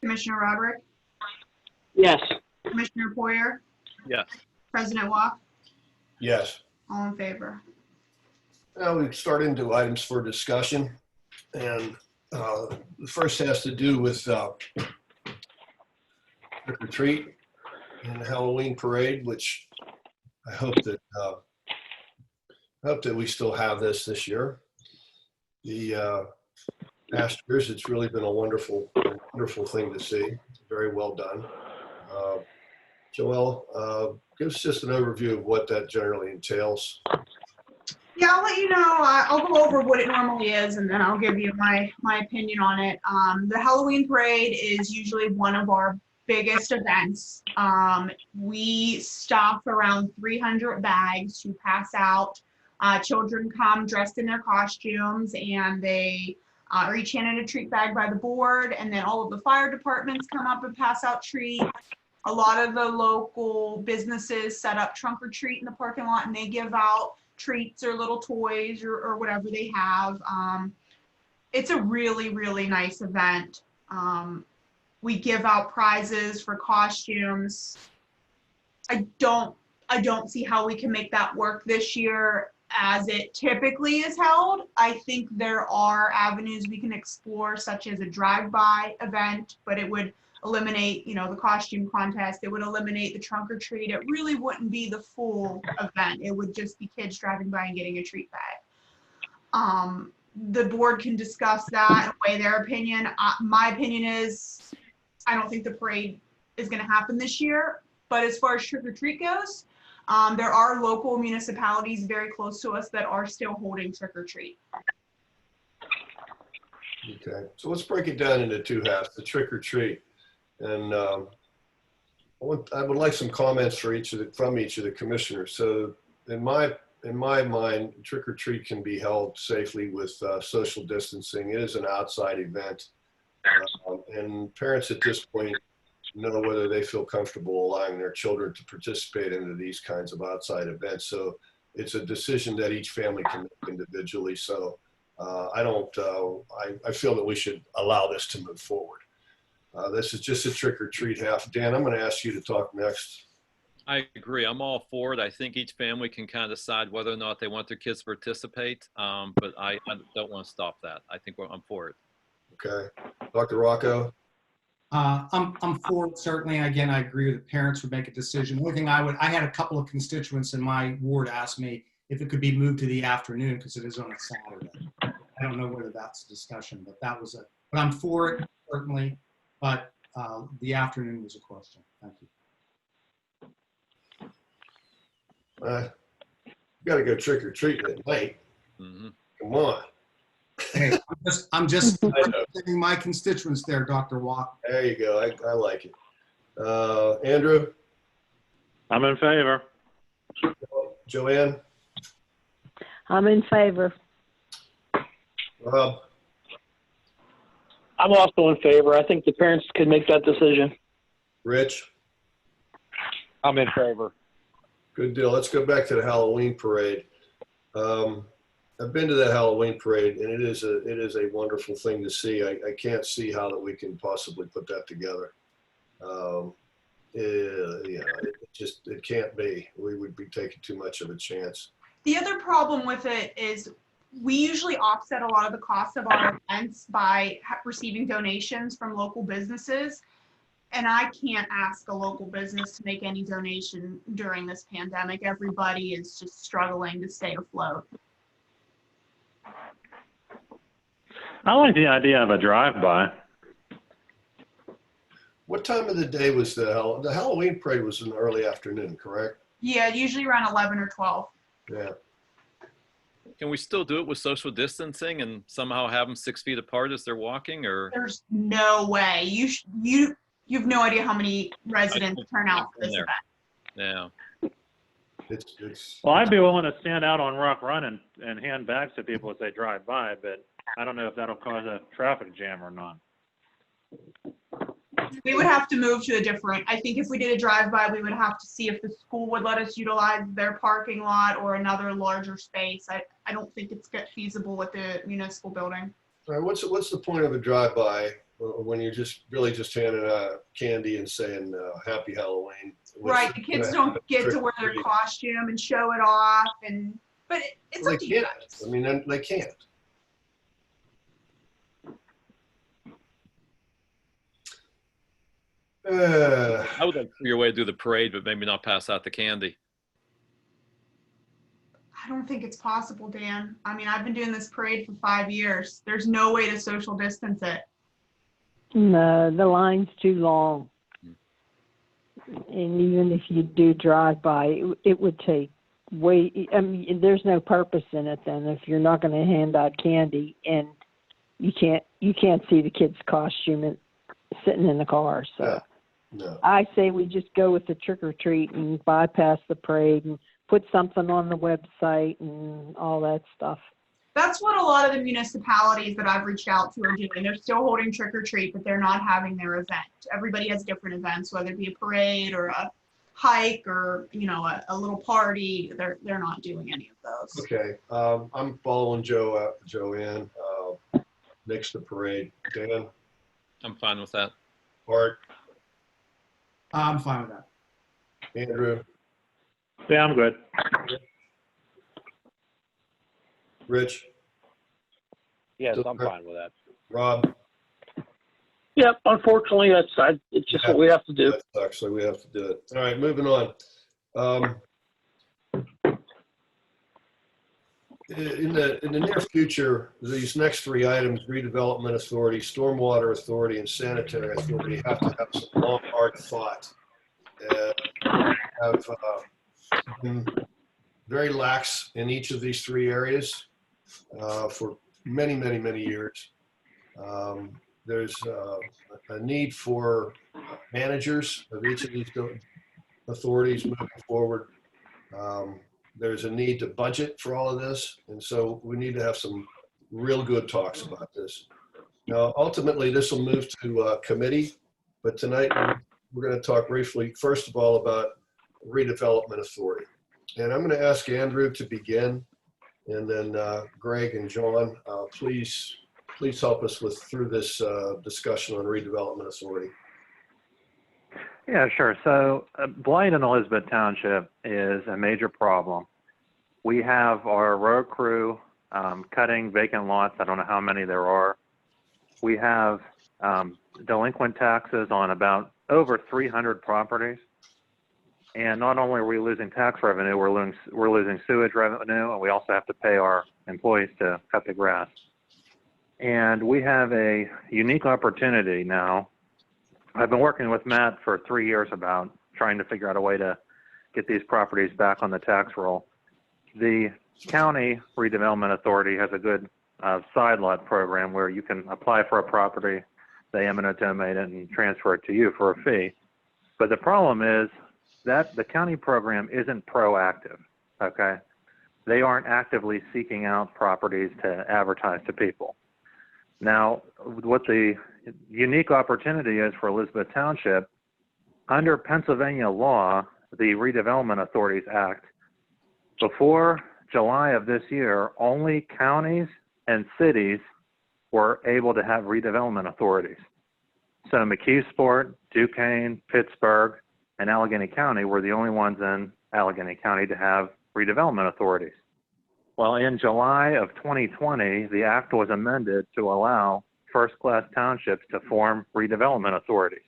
Commissioner Roderick? Yes. Commissioner Poyer? Yes. President Walk? Yes. All in favor? Now we start into items for discussion. And the first has to do with trick or treat and the Halloween parade, which I hope that we still have this year. The past years, it's really been a wonderful thing to see. Very well done. Joelle, give us just an overview of what that generally entails. Yeah, I'll let you know. I'll go over what it normally is, and then I'll give you my opinion on it. The Halloween parade is usually one of our biggest events. We stock around 300 bags to pass out. Children come dressed in their costumes, and they are each handed a treat bag by the board, and then all of the fire departments come up and pass out treats. A lot of the local businesses set up trunk or treat in the parking lot, and they give out treats or little toys or whatever they have. It's a really, really nice event. We give out prizes for costumes. I don't see how we can make that work this year as it typically is held. I think there are avenues we can explore, such as a drive-by event, but it would eliminate, the costume contest. It would eliminate the trunk or treat. It really wouldn't be the full event. It would just be kids driving by and getting a treat bag. The board can discuss that and weigh their opinion. My opinion is, I don't think the parade is going to happen this year. But as far as trick or treat goes, there are local municipalities very close to us that are still holding trick or treat. Okay, so let's break it down into 2 halves, the trick or treat. And I would like some comments from each of the commissioners. So in my mind, trick or treat can be held safely with social distancing. It is an outside event, and parents at this point know whether they feel comfortable allowing their children to participate into these kinds of outside events. So it's a decision that each family can make individually. So I feel that we should allow this to move forward. This is just a trick or treat half. Dan, I'm going to ask you to talk next. I agree. I'm all for it. I think each family can kind of decide whether or not they want their kids to participate. But I don't want to stop that. I think I'm for it. Okay. Dr. Rocco? I'm for it, certainly. Again, I agree with the parents would make a decision. One thing I had a couple of constituents in my ward ask me if it could be moved to the afternoon because it is on a Saturday. I don't know whether that's a discussion, but but I'm for it, certainly. But the afternoon was a question. Thank you. You got to go trick or treating at night. Mm-hmm. Come on. Hey, I'm just representing my constituents there, Dr. Walk. There you go. I like it. Andrew? I'm in favor. Joanne? I'm in favor. Rob? I'm also in favor. I think the parents could make that decision. Rich? I'm in favor. Good deal. Let's go back to the Halloween parade. I've been to that Halloween parade, and it is a wonderful thing to see. I can't see how that we can possibly put that together. It can't be. We would be taking too much of a chance. The other problem with it is we usually offset a lot of the costs of our events by receiving donations from local businesses. And I can't ask a local business to make any donation during this pandemic. Everybody is just struggling to stay afloat. I like the idea of a drive-by. What time of the day was the Halloween parade? Was in the early afternoon, correct? Yeah, usually around 11 or 12. Yeah. Can we still do it with social distancing and somehow have them 6 feet apart as they're walking, or? There's no way. You have no idea how many residents turn out for this event. Yeah. It's. Well, I'd be willing to stand out on Rock Run and hand bags to people as they drive by, but I don't know if that'll cause a traffic jam or not. We would have to move to a different, I think if we did a drive-by, we would have to see if the school would let us utilize their parking lot or another larger space. I don't think it's feasible with the municipal building. All right, what's the point of a drive-by when you're just really just handing out candy and saying Happy Halloween? Right, the kids don't get to wear their costume and show it off, but it's up to you guys. I mean, they can't. I would like for your way to do the parade, but maybe not pass out the candy. I don't think it's possible, Dan. I mean, I've been doing this parade for 5 years. There's no way to social distance it. No, the line's too long. And even if you do drive by, it would take way, I mean, there's no purpose in it then if you're not going to hand out candy and you can't see the kid's costume sitting in the car. So Yeah. No. I say we just go with the trick or treat and bypass the parade and put something on the website and all that stuff. That's what a lot of the municipalities that I've reached out to are doing. They're still holding trick or treat, but they're not having their event. Everybody has different events, whether it be a parade or a hike or, a little party. They're not doing any of those. Okay, I'm following Joanne. Next the parade. Dan, I'm fine with that. Art, I'm fine with that. Andrew, Yeah, I'm good. Rich, Yes, Still I'm there? fine with that. Rob. Yep, unfortunately, it's just what we have to do. That sucks, so we have to do it. All right, moving on. In the near future, these next three items, redevelopment authority, stormwater authority, and sanitary authority, have to have some long, hard thought. Have been very lax in each of these three areas for many, many, many years. There's a need for managers of each of these authorities moving forward. There's a need to budget for all of this, and so we need to have some real good talks about this. Now, ultimately, this will move to committee, but tonight we're going to talk briefly, first of all, about redevelopment authority. And I'm going to ask Andrew to begin, and then Greg and John, please help us through this discussion on redevelopment authority. Yeah, sure. So blight in Elizabeth Township is a major problem. We have our road crew cutting vacant lots. I don't know how many there are. We have delinquent taxes on about over 300 properties. And not only are we losing tax revenue, we're losing sewage revenue, and we also have to pay our employees to cut the grass. And we have a unique opportunity now. I've been working with Matt for 3 years about trying to figure out a way to get these properties back on the tax roll. The county redevelopment authority has a good side lot program where you can apply for a property, they eminent domain it, and transfer it to you for a fee. But the problem is that the county program isn't proactive, okay? They aren't actively seeking out properties to advertise to people. Now, what the unique opportunity is for Elizabeth Township, under Pennsylvania law, the Redevelopment Authorities Act, before July of this year, only counties and cities were able to have redevelopment authorities. So McKeesport, Duquesne, Pittsburgh, and Allegheny County were the only ones in Allegheny County to have redevelopment authorities. Well, in July of 2020, the act was amended to allow first-class townships to form redevelopment authorities.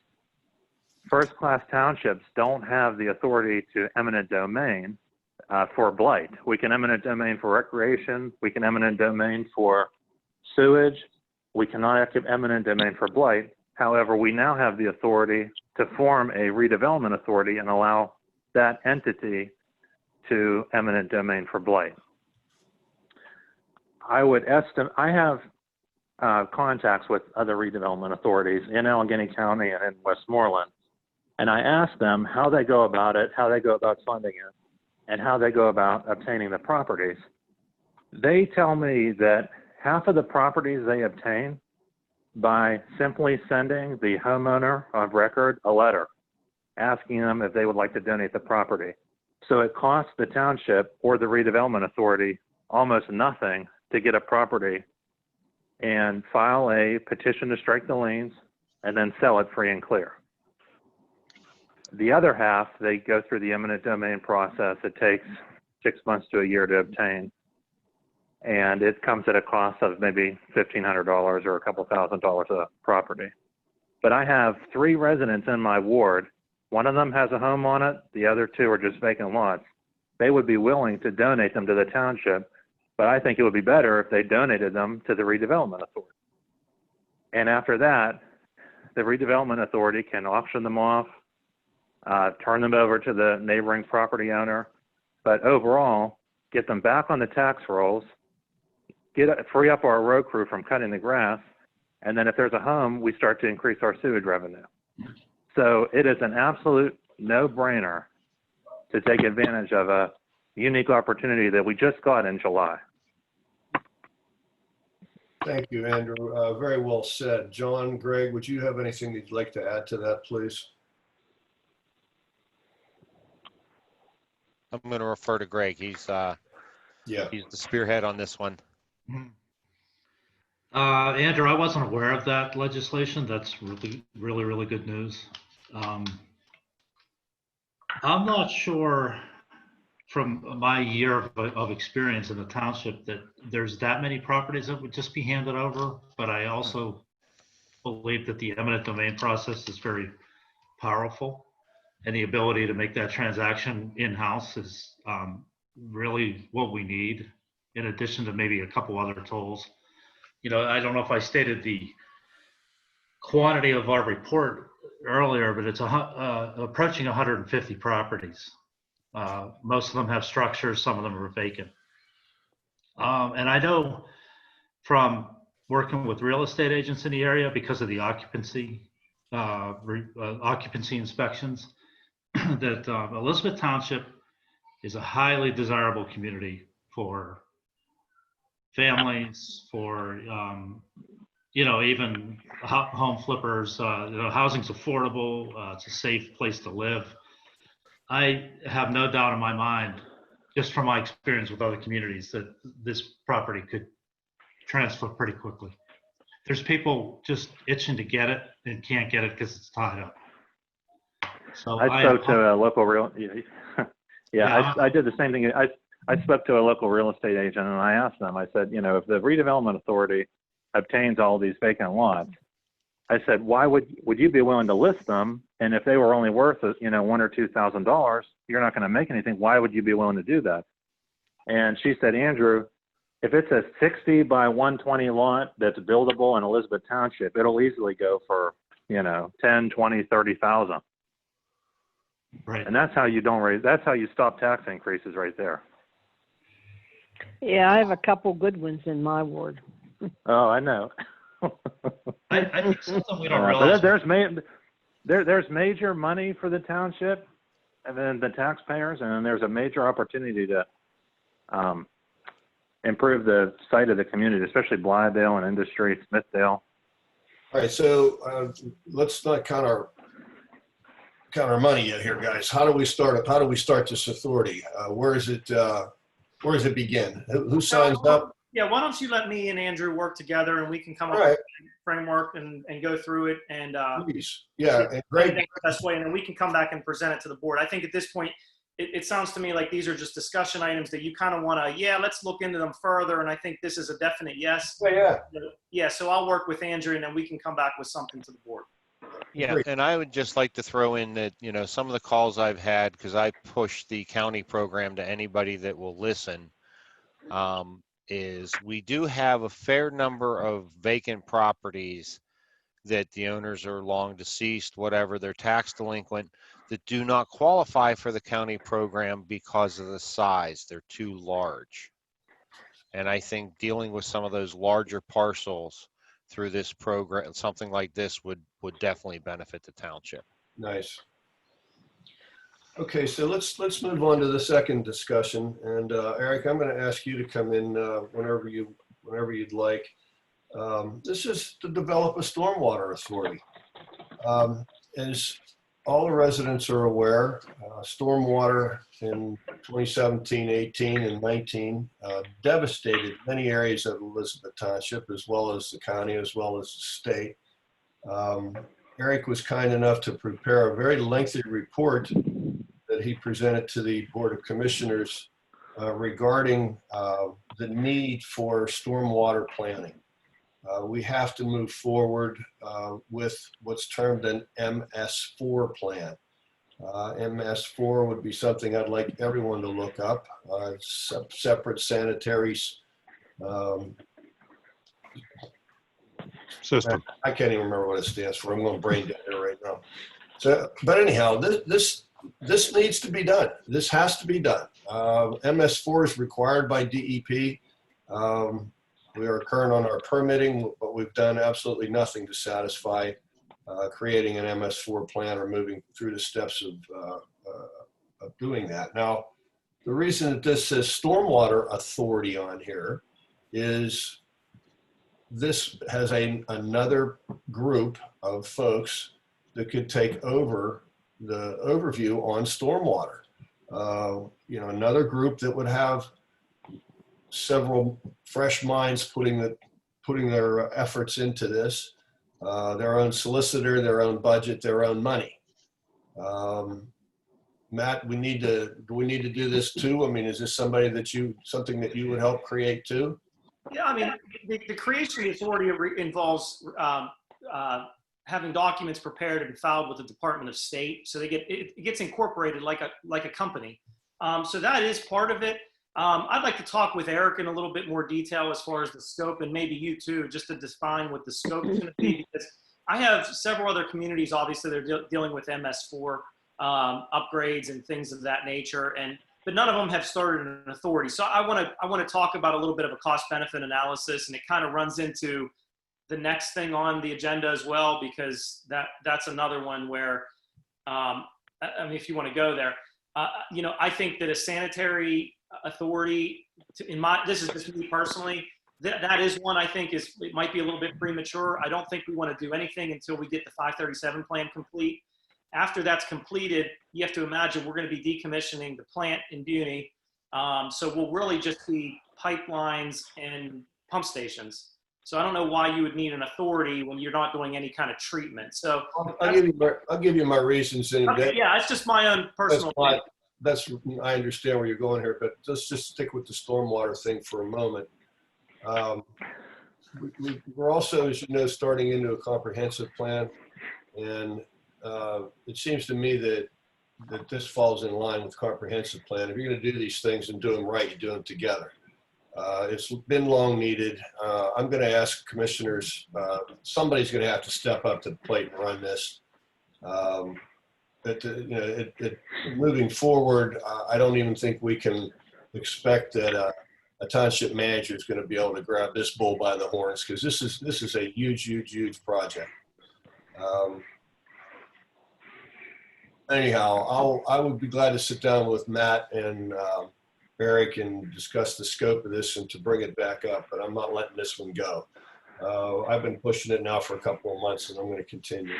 First-class townships don't have the authority to eminent domain for blight. We can eminent domain for recreation. We can eminent domain for sewage. We cannot have eminent domain for blight. However, we now have the authority to form a redevelopment authority and allow that entity to eminent domain for blight. I would estimate, I have contacts with other redevelopment authorities in Allegheny County and in Westmoreland, and I asked them how they go about it, how they go about funding it, and how they go about obtaining the properties. They tell me that half of the properties they obtain by simply sending the homeowner of record a letter asking them if they would like to donate the property. So it costs the township or the redevelopment authority almost nothing to get a property and file a petition to strike the liens and then sell it free and clear. The other half, they go through the eminent domain process. It takes 6 months to a year to obtain. And it comes at a cost of maybe $1,500 or a couple $1,000s a property. But I have 3 residents in my ward. One of them has a home on it. The other 2 are just vacant lots. They would be willing to donate them to the township, but I think it would be better if they donated them to the redevelopment authority. And after that, the redevelopment authority can auction them off, turn them over to the neighboring property owner, but overall, get them back on the tax rolls, free up our road crew from cutting the grass, and then if there's a home, we start to increase our sewage revenue. So it is an absolute no-brainer to take advantage of a unique opportunity that we just got in July. Thank you, Andrew. Very well said. John, Greg, would you have anything you'd like to add to that, please? I'm going to refer to Greg. He's the spearhead on this one. Andrew, I wasn't aware of that legislation. That's really good news. I'm not sure from my year of experience in the township that there's that many properties that would just be handed over, but I also believe that the eminent domain process is very powerful, and the ability to make that transaction in-house is really what we need, in addition to maybe a couple other tools. You know, I don't know if I stated the quantity of our report earlier, but it's approaching 150 properties. Most of them have structures, some of them are vacant. And I know from working with real estate agents in the area, because of the occupancy inspections, that Elizabeth Township is a highly desirable community for families, for even home flippers. Housing's affordable. It's a safe place to live. I have no doubt in my mind, just from my experience with other communities, that this property could transfer pretty quickly. There's people just itching to get it and can't get it because it's tied up. So I spoke to a local real, I did the same thing. I spoke to a local real estate agent and I asked them, I said, if the redevelopment authority obtains all these vacant lots, I said, why would you be willing to list them? And if they were only worth, $1,000 or $2,000, you're not going to make anything. Why would you be willing to do that? And she said, Andrew, if it's a 60 by 120 lot that's buildable in Elizabeth Township, it'll easily go for, 10, 20, 30,000. Right. And that's how you that's how you stop tax increases right there. Yeah, I have a couple good ones in my ward. Oh, I know. I think something we don't realize. There's major money for the township and then the taxpayers, and then there's a major opportunity to improve the site of the community, especially Blithedale and Industry, Smithdale. All right, so let's not count count our money yet here, guys. How do we start it? How do we start this authority? Where does it begin? Who signs up? Yeah, why don't you let me and Andrew work together and we can come up All right. with a framework and go through it and Please. Yeah, and find Greg, the best way, and then we can come back and present it to the board. I think at this point, it sounds to me like these are just discussion items that you kind of want to, let's look into them further. And I think this is a definite yes. yeah. Yeah, so I'll work with Andrew and then we can come back with something to the board. Yeah, Great. and I would just like to throw in that, some of the calls I've had, because I push the county program to anybody that will listen, is we do have a fair number of vacant properties that the owners are long deceased, whatever, they're tax delinquent, that do not qualify for the county program because of the size. They're too large. And I think dealing with some of those larger parcels through this program, something like this would definitely benefit the township. Nice. Okay, so let's move on to the second discussion. And Eric, I'm going to ask you to come in whenever you'd like. This is to develop a stormwater authority. As all the residents are aware, stormwater in 2017, 18, and 19 devastated many areas of Elizabeth Township, as well as the county, as well as the state. Eric was kind enough to prepare a very lengthy report that he presented to the Board of Commissioners regarding the need for stormwater planning. We have to move forward with what's termed an MS4 plan. MS4 would be something I'd like everyone to look up. Separate sanitary System. I can't even remember what it stands for. I'm going brain dead here right now. So, but anyhow, this needs to be done. This has to be done. MS4 is required by DEP. We are current on our permitting, but we've done absolutely nothing to satisfy creating an MS4 plan or moving through the steps of doing that. Now, the reason that this says Stormwater Authority on here is this has another group of folks that could take over the overview on stormwater. Another group that would have several fresh minds putting their efforts into this, their own solicitor, their own budget, their own money. Matt, do we need to do this too? I mean, is this something that you would help create too? Yeah, I mean, the creation of the authority involves having documents prepared and filed with the Department of State, so it gets incorporated like a company. So that is part of it. I'd like to talk with Eric in a little bit more detail as far as the scope, and maybe you too, just to define what the scope is going to be, because I have several other communities, obviously, they're dealing with MS4 upgrades and things of that nature, but none of them have started an authority. So I want to talk about a little bit of a cost-benefit analysis, and it kind of runs into the next thing on the agenda as well, because that's another one where, I mean, if you want to go there, I think that a sanitary authority, this is just me personally, that is one I think it might be a little bit premature. I don't think we want to do anything until we get the 537 plan complete. After that's completed, you have to imagine we're going to be decommissioning the plant in Buny. So we'll really just be pipelines and pump stations. So I don't know why you would need an authority when you're not doing any kind of treatment. So I'll give you my reasons in a bit. Yeah, it's just my own personal opinion. I understand where you're going here, but let's just stick with the stormwater thing for a moment. We're also, as you know, starting into a comprehensive plan, and it seems to me that this falls in line with comprehensive plan. If you're going to do these things and do them right, you do them together. It's been long needed. I'm going to ask commissioners, somebody's going to have to step up to the plate and run this. Moving forward, I don't even think we can expect that a township manager is going to be able to grab this bull by the horns, because this is a huge project. Anyhow, I would be glad to sit down with Matt and Eric and discuss the scope of this and to bring it back up, but I'm not letting this one go. I've been pushing it now for a couple of months, and I'm going to continue.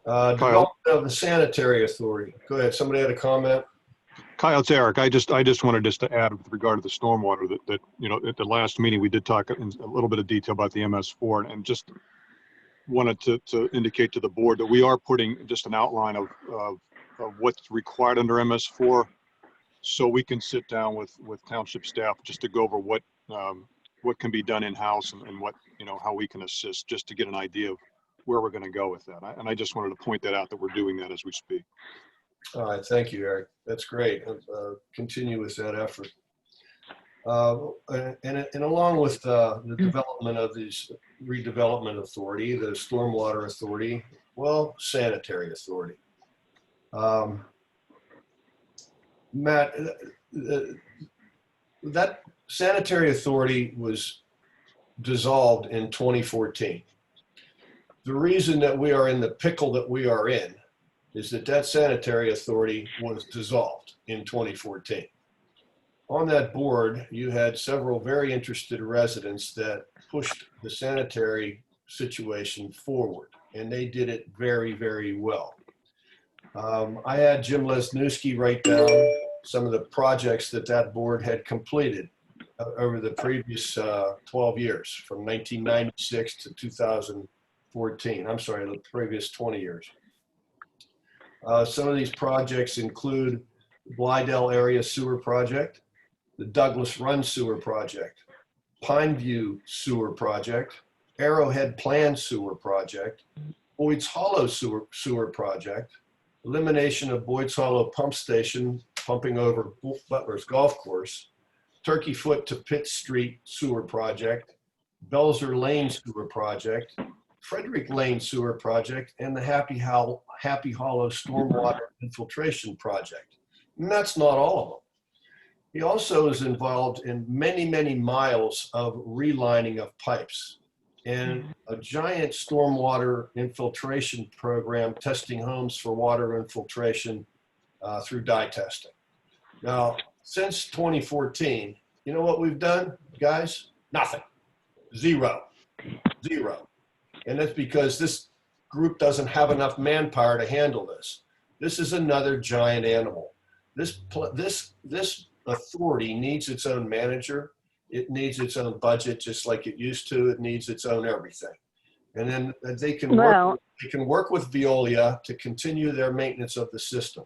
Kyle. Development of the sanitary authority. Go ahead. Somebody had a comment? Kyle, it's Eric. I just wanted to add with regard to the stormwater that you know, at the last meeting, we did talk in a little bit of detail about the MS4 and just wanted to indicate to the board that we are putting just an outline of what's required under MS4 so we can sit down with township staff just to go over what can be done in-house and what, you know, how we can assist, just to get an idea of where we're going to go with that. And I just wanted to point that out, that we're doing that as we speak. All right. Thank you, Eric. That's great. Continue with that effort. And along with the development of these redevelopment authority, the stormwater authority, well, sanitary authority. Matt, that sanitary authority was dissolved in 2014. The reason that we are in the pickle that we are in is that sanitary authority was dissolved in 2014. On that board, you had several very interested residents that pushed the sanitary situation forward, and they did it very, very well. I had Jim Lesniewski write down some of the projects that board had completed over the previous 12 years, from 1996 to 2014. I'm sorry, the previous 20 years. Some of these projects include Blydell Area Sewer Project, the Douglas Run Sewer Project, Pineview Sewer Project, Arrowhead Plan Sewer Project, Boyd's Hollow Sewer Project, elimination of Boyd's Hollow Pump Station pumping over Butler's Golf Course, Turkey Foot to Pitt Street Sewer Project, Belzer Lane Sewer Project, Frederick Lane Sewer Project, and the Happy Hollow Stormwater Infiltration Project. And that's not all of them. He also is involved in many, many miles of relining of pipes and a giant stormwater infiltration program testing homes for water infiltration through dye testing. Now, since 2014, you know what we've done, guys? Nothing. Zero. And that's because this group doesn't have enough manpower to handle this. This is another giant animal. This authority needs its own manager. It needs its own budget, just like it used to. It needs its own everything. And then they can work with Veolia to continue their maintenance of the system.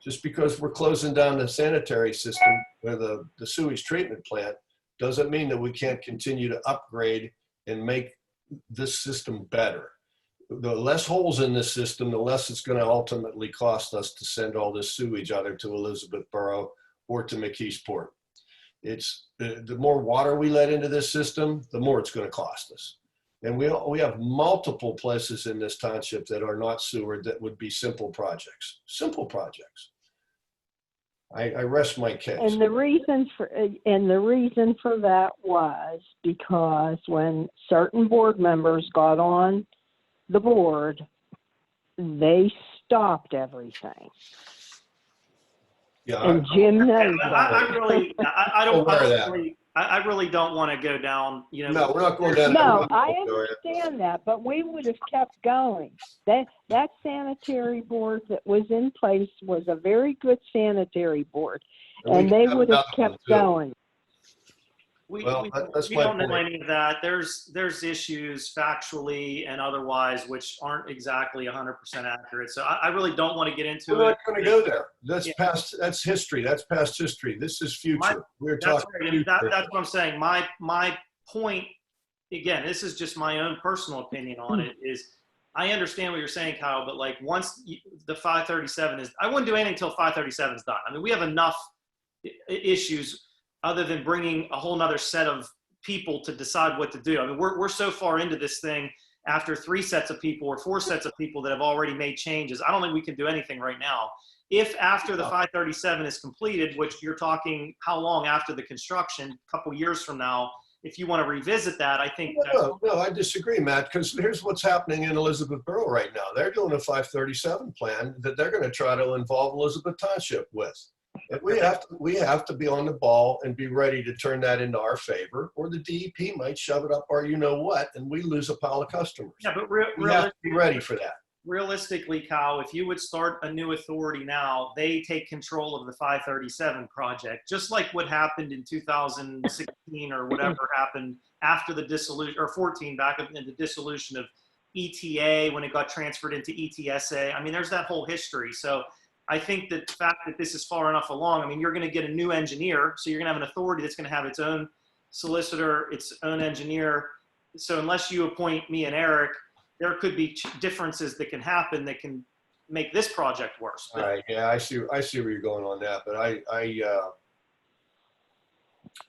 Just because we're closing down the sanitary system or the sewage treatment plant doesn't mean that we can't continue to upgrade and make this system better. The less holes in this system, the less it's going to ultimately cost us to send all this sewage either to Elizabethboro or to McKeesport. It's the more water we let into this system, the more it's going to cost us. And we have multiple places in this township that are not sewered that would be simple projects. Simple projects. I rest my case. And the reason for that was because when certain board members got on the board, they stopped everything. Yeah, and Jim knows I really don't want to go down, you know. No, we're not going down. No, I understand that, but we would have kept going. That sanitary board that was in place was a very good sanitary board, and they would have kept going. We don't know any of that. There's issues factually and otherwise which aren't exactly 100% accurate. So I really don't want to get into it. We're not going to go there. That's past. That's history. That's past history. This is future. We're talking. Right. That's what I'm saying. My point, again, this is just my own personal opinion on it. Is I understand what you're saying, Kyle, but like once the 537 is, I wouldn't do anything until 537 is done. I mean, we have enough issues other than bringing a whole nother set of people to decide what to do. I mean, we're so far into this thing after 3 sets of people or 4 sets of people that have already made changes. I don't think we can do anything right now. If after the 537 is completed, which you're talking how long after the construction, a couple years from now, if you want to revisit that, I think. No, I disagree, Matt, because here's what's happening in Elizabethboro right now. They're doing a 537 plan that they're going to try to involve Elizabeth Township with. And we have to be on the ball and be ready to turn that into our favor, or the DEP might shove it up our you know what, and we lose a pile of customers. Yeah, but we have to be ready for that. realistically, Kyle, if you would start a new authority now, they take control of the 537 project, just like what happened in 2016 or whatever happened after the dissolution, or 14, back in the dissolution of ETA when it got transferred into ETSA. I mean, there's that whole history. So I think that the fact that this is far enough along, I mean, you're going to get a new engineer, so you're going to have an authority that's going to have its own solicitor, its own engineer. So unless you appoint me and Eric, there could be differences that can happen that can make this project worse. All right, yeah, I see where you're going on that, but I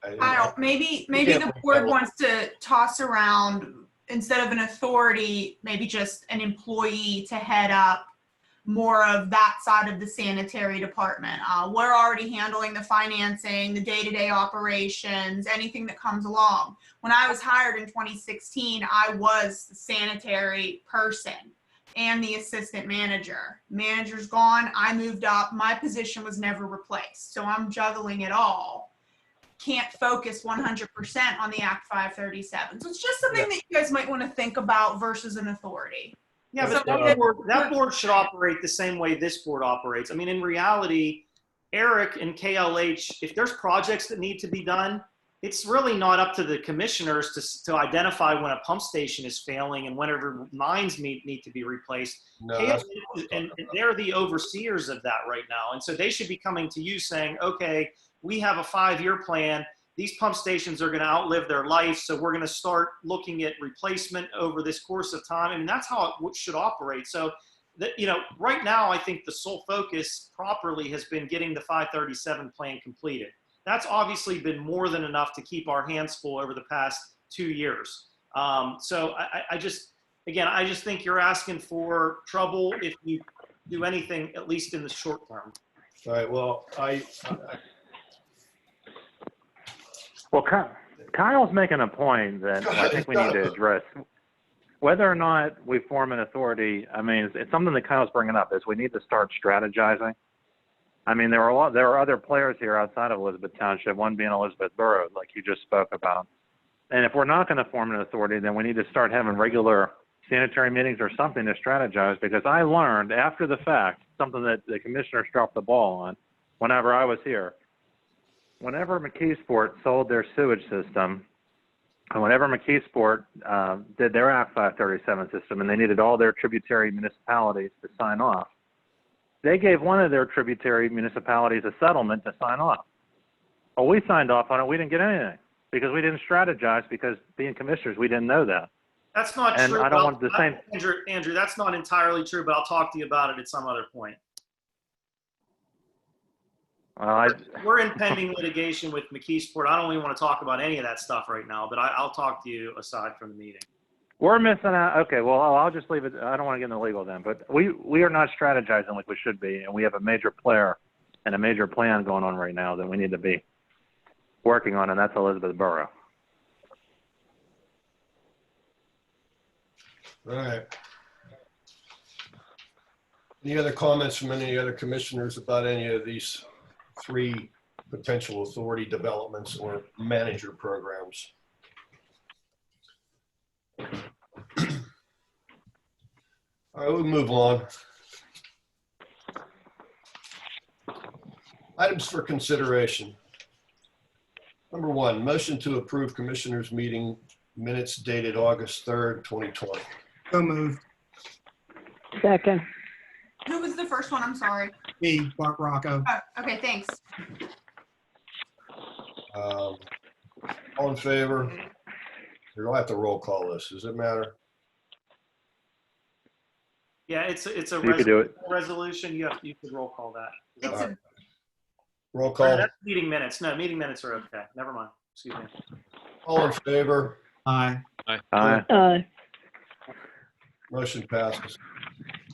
don't, maybe can't the bring board that wants to toss around, instead of an authority, maybe just an employee to head up more of that side of the sanitary department. We're already handling the financing, the day-to-day operations, anything that comes along. When I was hired in 2016, I was the sanitary person and the assistant manager. Manager's gone, I moved up, my position was never replaced. So I'm juggling it all. Can't focus 100% on the Act 537. So it's just something that you guys might want to think about versus an authority. Yeah, but So that board should operate the same way this board operates. I mean, in reality, Eric and KLH, if there's projects that need to be done, it's really not up to the commissioners to identify when a pump station is failing and whenever lines need to be replaced. No, KLH, and they're the overseers of that right now. And so they should be coming to you saying, okay, we have a 5-year plan. These pump stations are going to outlive their life, so we're going to start looking at replacement over this course of time. I mean, that's how it should operate. So, right now, I think the sole focus properly has been getting the 537 plan completed. That's obviously been more than enough to keep our hands full over the past 2 years. So I just think you're asking for trouble if you do anything, at least in the short term. All right, well, Well, Kyle's making a point that I think we need to address. Whether or not we form an authority, I mean, it's something that Kyle's bringing up, is we need to start strategizing. I mean, there are other players here outside of Elizabeth Township, one being Elizabeth Borough, like you just spoke about. And if we're not going to form an authority, then we need to start having regular sanitary meetings or something to strategize, because I learned after the fact, something that the commissioners dropped the ball on whenever I was here. Whenever McKeesport sold their sewage system, and whenever McKeesport did their Act 537 system, and they needed all their tributary municipalities to sign off, they gave one of their tributary municipalities a settlement to sign off. Well, we signed off on it. We didn't get anything because we didn't strategize, because being commissioners, we didn't know that. That's not And true. I don't want the same. Andrew, that's not entirely true, but I'll talk to you about it at some other point. We're in pending litigation with McKeesport. I don't even want to talk about any of that stuff right now, but I'll talk to you aside from the meeting. We're missing out. Okay, well, I'll just leave it. I don't want to get into legal then, but we are not strategizing like we should be, and we have a major player and a major plan going on right now that we need to be working on, and that's Elizabeth Borough. all right. Any other comments from any other commissioners about any of these 3 potential authority developments or manager programs? All right, we'll move on. Items for consideration. Number 1, motion to approve commissioners meeting minutes dated August 3rd, 2020. So moved. Second. who was the first one? I'm sorry. Me, Bart Rocco. Oh, okay, thanks. All in favor? We don't have to roll call this. Does it matter? Yeah, it's a You could do it. resolution. You could roll call that. It's a, Roll call. That's meeting minutes. No, meeting minutes are okay. Never mind. Excuse me. All in favor? Aye. Aye. Motion passes.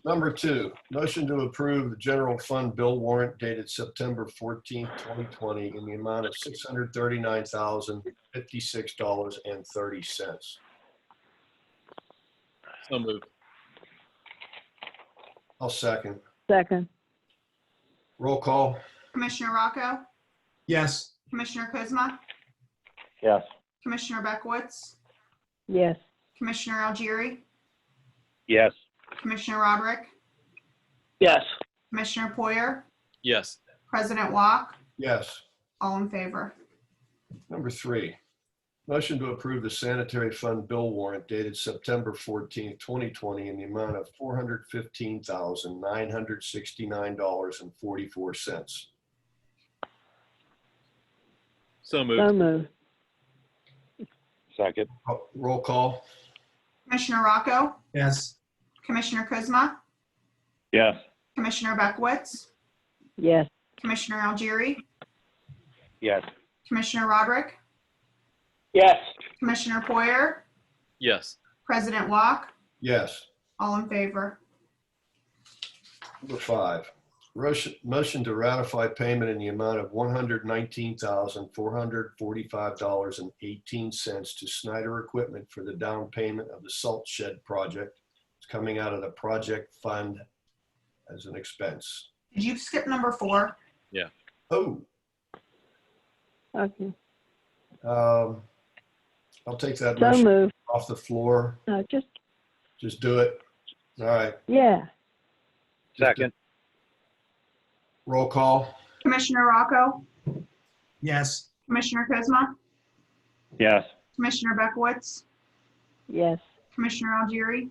Number 2, motion to approve the general fund bill warrant dated September 14th, 2020 in the amount of $639,056.30. So moved. I'll second. Second. Roll call. Commissioner Rocco, Yes. Commissioner Kuzma, Yes. Commissioner Bekowitz, Yes. Commissioner Algieri, Yes. Commissioner Roderick, Yes. Commissioner Poyer, Yes. President Walk, Yes. all in favor. Number 3, motion to approve the sanitary fund bill warrant dated September 14th, 2020 in the amount of $415,969.44. So moved. So moved. Second. Roll call. Commissioner Rocco, Yes. Commissioner Kuzma, Yes. Commissioner Beckwitz, Yes. Commissioner Algieri, Yes. Commissioner Roderick, Yes. Commissioner Poyer, Yes. President Walk, Yes. all in favor. Number 5, motion to ratify payment in the amount of $119,445.18 to Snyder Equipment for the down payment of the salt shed project. It's coming out of the project fund as an expense. Did you skip number 4? Oh, Okay. I'll take that So motion moved. off the floor. No, Just do it. All right. yeah. Second. Roll call. Commissioner Rocco, Yes. Commissioner Kuzma, Yes. Commissioner Beckwitz, Yes. Commissioner Algieri,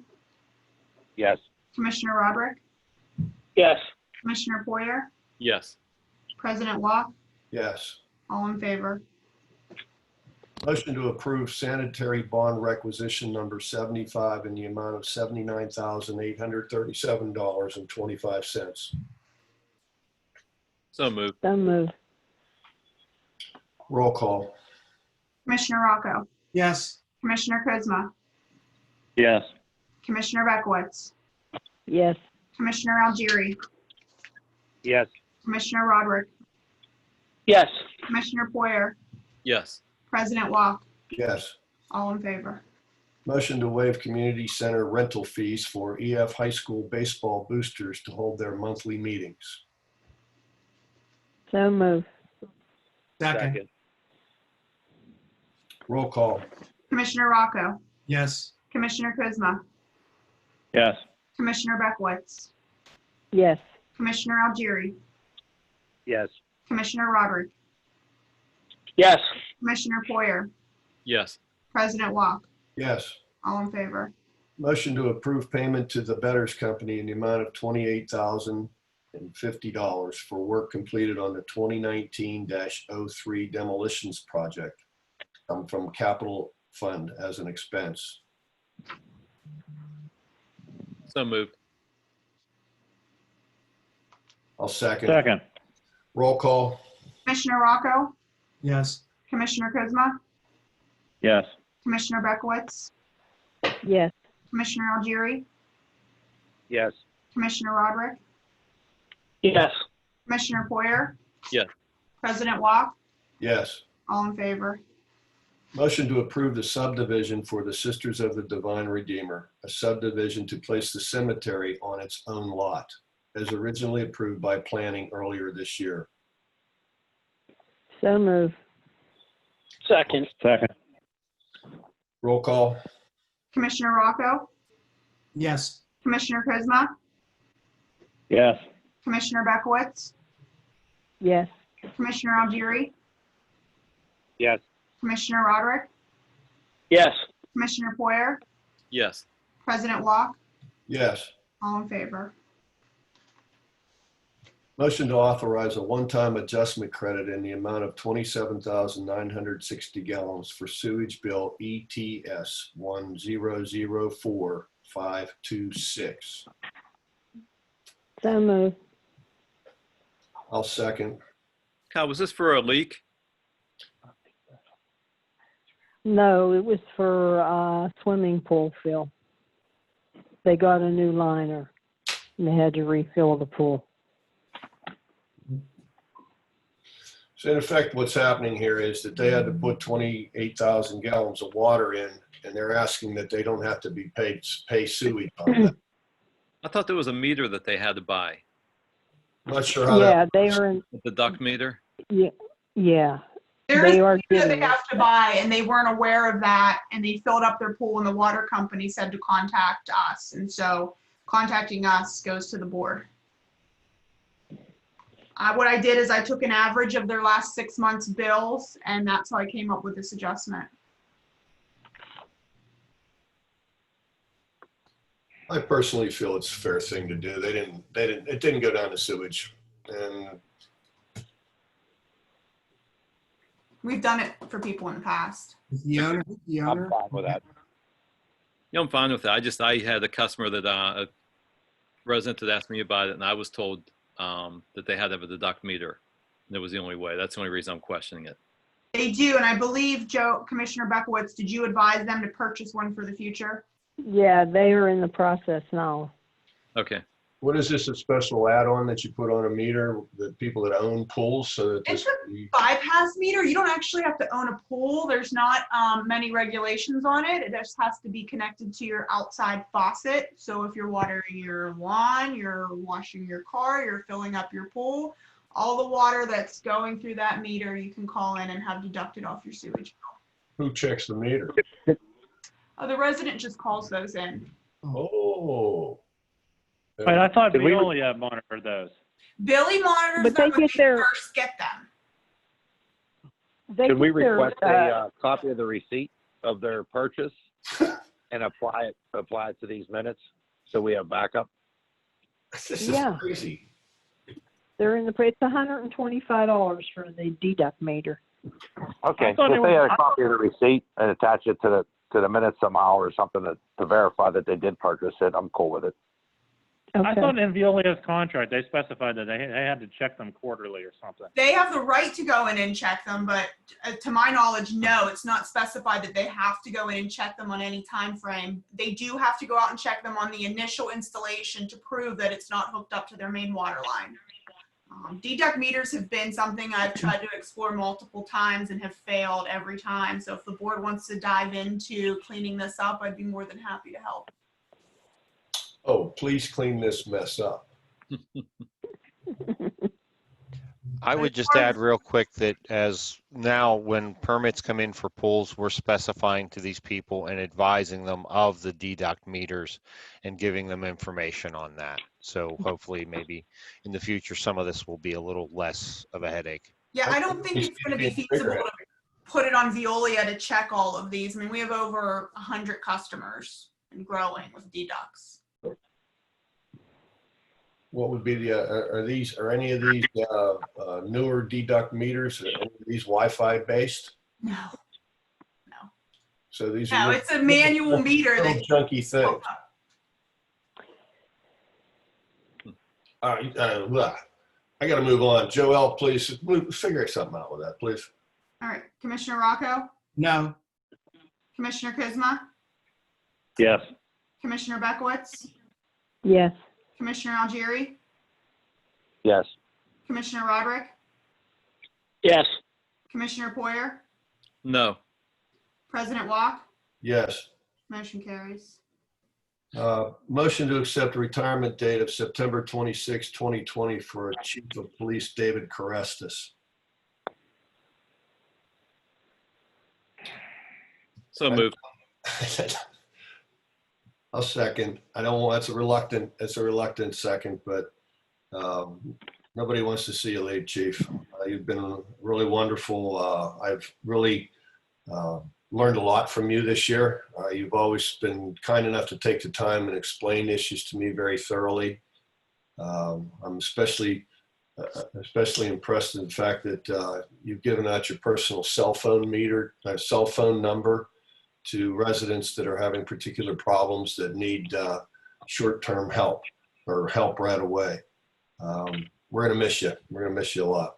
Yes. Commissioner Roderick, Yes. Commissioner Poyer, Yes. President Walk, Yes. all in favor. Motion to approve sanitary bond requisition number 75 in the amount of $79,837.25. So moved. So moved. Roll call. Commissioner Rocco, Yes. Commissioner Kuzma, Yes. Commissioner Beckwitz, Yes. Commissioner Algieri, Yes. Commissioner Roderick, Yes. Commissioner Poyer, Yes. President Walk, Yes. all in favor. Motion to waive community center rental fees for EF High School baseball boosters to hold their monthly meetings. So moved. Second. Roll call. Commissioner Rocco, Yes. Commissioner Kuzma, Yes. Commissioner Beckwitz, Yes. Commissioner Algieri, Yes. Commissioner Roderick, Yes. Commissioner Poyer, Yes. President Walk, Yes. all in favor. Motion to approve payment to the Betters Company in the amount of $28,050 for work completed on the 2019-03 demolitions project from capital fund as an expense. So moved. I'll second. Second. Roll call. Commissioner Rocco, Yes. Commissioner Kuzma, Yes. Commissioner Beckwitz, Yes. Commissioner Algieri, Yes. Commissioner Roderick, Yes. Commissioner Poyer, Yes. President Walk, Yes. all in favor. Motion to approve the subdivision for the Sisters of the Divine Redeemer, a subdivision to place the cemetery on its own lot, as originally approved by planning earlier this year. So moved. Second. Second. Roll call. Commissioner Rocco, Yes. Commissioner Kuzma, Yes. Commissioner Beckwitz, Yes. Commissioner Algieri, Yes. Commissioner Roderick, Yes. Commissioner Poyer, Yes. President Walk, Yes. all in favor. Motion to authorize a one-time adjustment credit in the amount of 27,960 gallons for sewage bill ETS 1004526. So moved. I'll second. Kyle, was this for a leak? No, it was for swimming pool fill. They got a new liner and they had to refill the pool. So in effect, what's happening here is that they had to put 28,000 gallons of water in, and they're asking that they don't have to be pay sewage on that. I thought there was a meter that they had to buy. Not sure how Yeah, they are in, The duct meter? yeah, yeah. There They is are a meter that they getting it. have to buy, and they weren't aware of that, and they filled up their pool, and the water company said to contact us, and so contacting us goes to the board. What I did is I took an average of their last 6 months' bills, and that's how I came up with this adjustment. I personally feel it's a fair thing to do. It didn't go down to sewage. And We've done it for people in the past. The owner, I'm fine with that. Yeah, I'm fine with that. I had a customer that, a resident that asked me about it, and I was told that they had to have a deduct meter. And that was the only way. That's the only reason I'm questioning it. They do, and I believe, Commissioner Bekowitz, did you advise them to purchase one for the future? Yeah, they are in the process now. Okay. what is this, a special add-on that you put on a meter that people that own pools so that It's this? a bypass meter. You don't actually have to own a pool. There's not many regulations on it. It just has to be connected to your outside faucet. So if you're watering your lawn, you're washing your car, you're filling up your pool, all the water that's going through that meter, you can call in and have deducted off your sewage bill. Who checks the meter? The resident just calls those in. Oh. Wait, I thought Veolia monitored those. Billy monitors But them they when get they their- first get them. They Can we get their, request a copy of the receipt of their purchase and apply it to these minutes so we have backup? This is Yeah. crazy. They're in the, it's $125 for the deduct meter. Okay, thought so it if they was- had a copy of the receipt and attach it to the minutes somehow or something to verify that they did purchase it, I'm cool with it. I thought in Veolia's contract, they specified that they had to check them quarterly or something. They have the right to go in and check them, but to my knowledge, no, it's not specified that they have to go in and check them on any time frame. They do have to go out and check them on the initial installation to prove that it's not hooked up to their main water line. Deduct meters have been something I've tried to explore multiple times and have failed every time. So if the board wants to dive into cleaning this up, I'd be more than happy to help. Oh, please clean this mess up. I would just add real quick that as now when permits come in for pools, we're specifying to these people and advising them of the deduct meters and giving them information on that. So hopefully maybe in the future, some of this will be a little less of a headache. Yeah, I don't think it's going to be feasible to put it on Veolia to check all of these. I mean, we have over 100 customers and growing with deducts. What would be the, are any of these newer deduct meters, are any of these Wi-Fi based? No. So these No, are. it's a manual meter little that. junky things. All right, I got to move on. Joelle, please figure something out with that, please. All right, Commissioner Rocco, No. Commissioner Kuzma, Yes. Commissioner Bekowitz, Yes. Commissioner Algieri, Yes. Commissioner Roderick, Yes. Commissioner Poyer, No. President Walk, Yes. motion carries. Motion to accept retirement date of September 26, 2020 for Chief of Police David Carestas. So moved. I'll second. I don't want, it's a reluctant second, but nobody wants to see you leave, Chief. You've been really wonderful. I've really learned a lot from you this year. You've always been kind enough to take the time and explain issues to me very thoroughly. I'm especially impressed in the fact that you've given out your personal cell phone number to residents that are having particular problems that need short-term help or help right away. We're going to miss you. We're going to miss you a lot.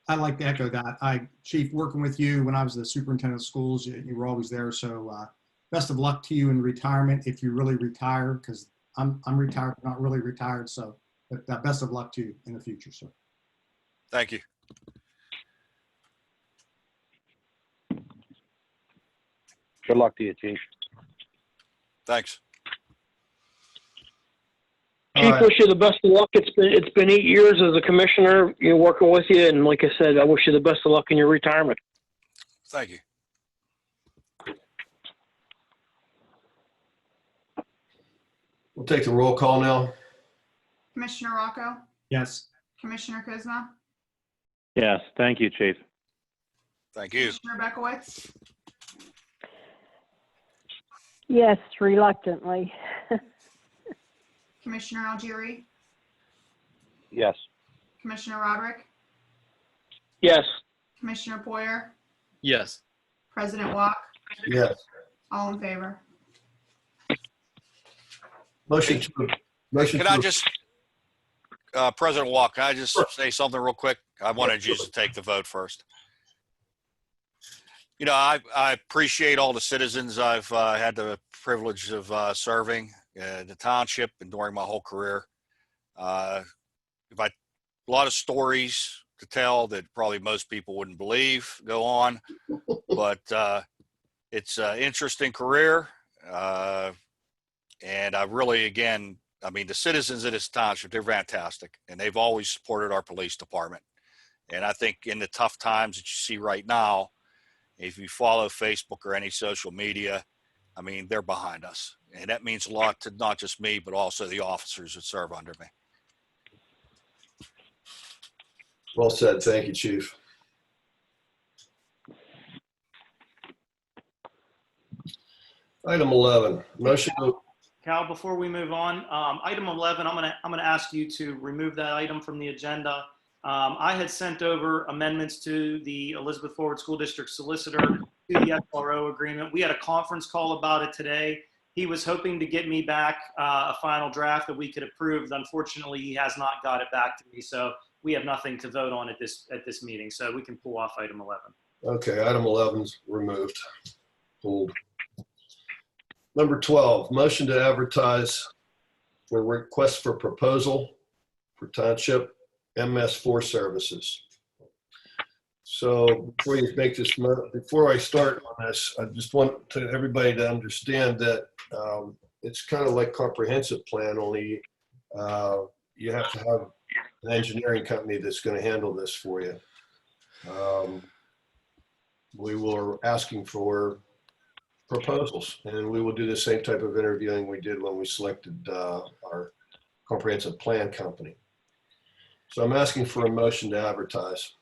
I'd like to echo that. Chief, working with you when I was the superintendent of schools, you were always there. So best of luck to you in retirement if you really retire, because I'm retired, not really retired. So but best of luck to you in the future, sir. Thank you. Good luck to you, Chief. Thanks. Chief, All right. wish you the best of luck. It's been 8 years as a commissioner, working with you, and like I said, I wish you the best of luck in your retirement. Thank you. We'll take the roll call now. Commissioner Rocco? Yes. Commissioner Kuzma? Yes, thank you, Chief. Thank you. Commissioner Bekowitz? Yes, reluctantly. Commissioner Algieri? Yes. Commissioner Roderick? Yes. Commissioner Poyer? Yes. President Walk? Yes. All in favor? Motion to. Can I just, President Walk, can I just say something real quick? I wanted you to take the vote first. You know, I appreciate all the citizens I've had the privilege of serving the township and during my whole career. A lot of stories to tell that probably most people wouldn't believe go on, but it's an interesting career. And I really, again, I mean, the citizens of this township, they're fantastic, and they've always supported our police department. And I think in the tough times that you see right now, if you follow Facebook or any social media, I mean, they're behind us. And that means a lot to not just me, but also the officers that serve under me. Well said. Thank you, Chief. Item 11, motion to. Cal, before we move on, item 11, I'm gonna ask you to remove that item from the agenda. I had sent over amendments to the Elizabeth Forward School District Solicitor to the SRO agreement. We had a conference call about it today. He was hoping to get me back a final draft that we could approve. Unfortunately, he has not got it back to me, so we have nothing to vote on at this meeting. So we can pull off item 11. Okay, item 11's removed. Pulled. Number 12, motion to advertise for request for proposal for township MS4 services. So before I start on this, I just want everybody to understand that it's kind of like comprehensive plan, only you have to have an engineering company that's going to handle this for you. We were asking for proposals, and we will do the same type of interviewing we did when we selected our comprehensive plan company. So I'm asking for a motion to advertise.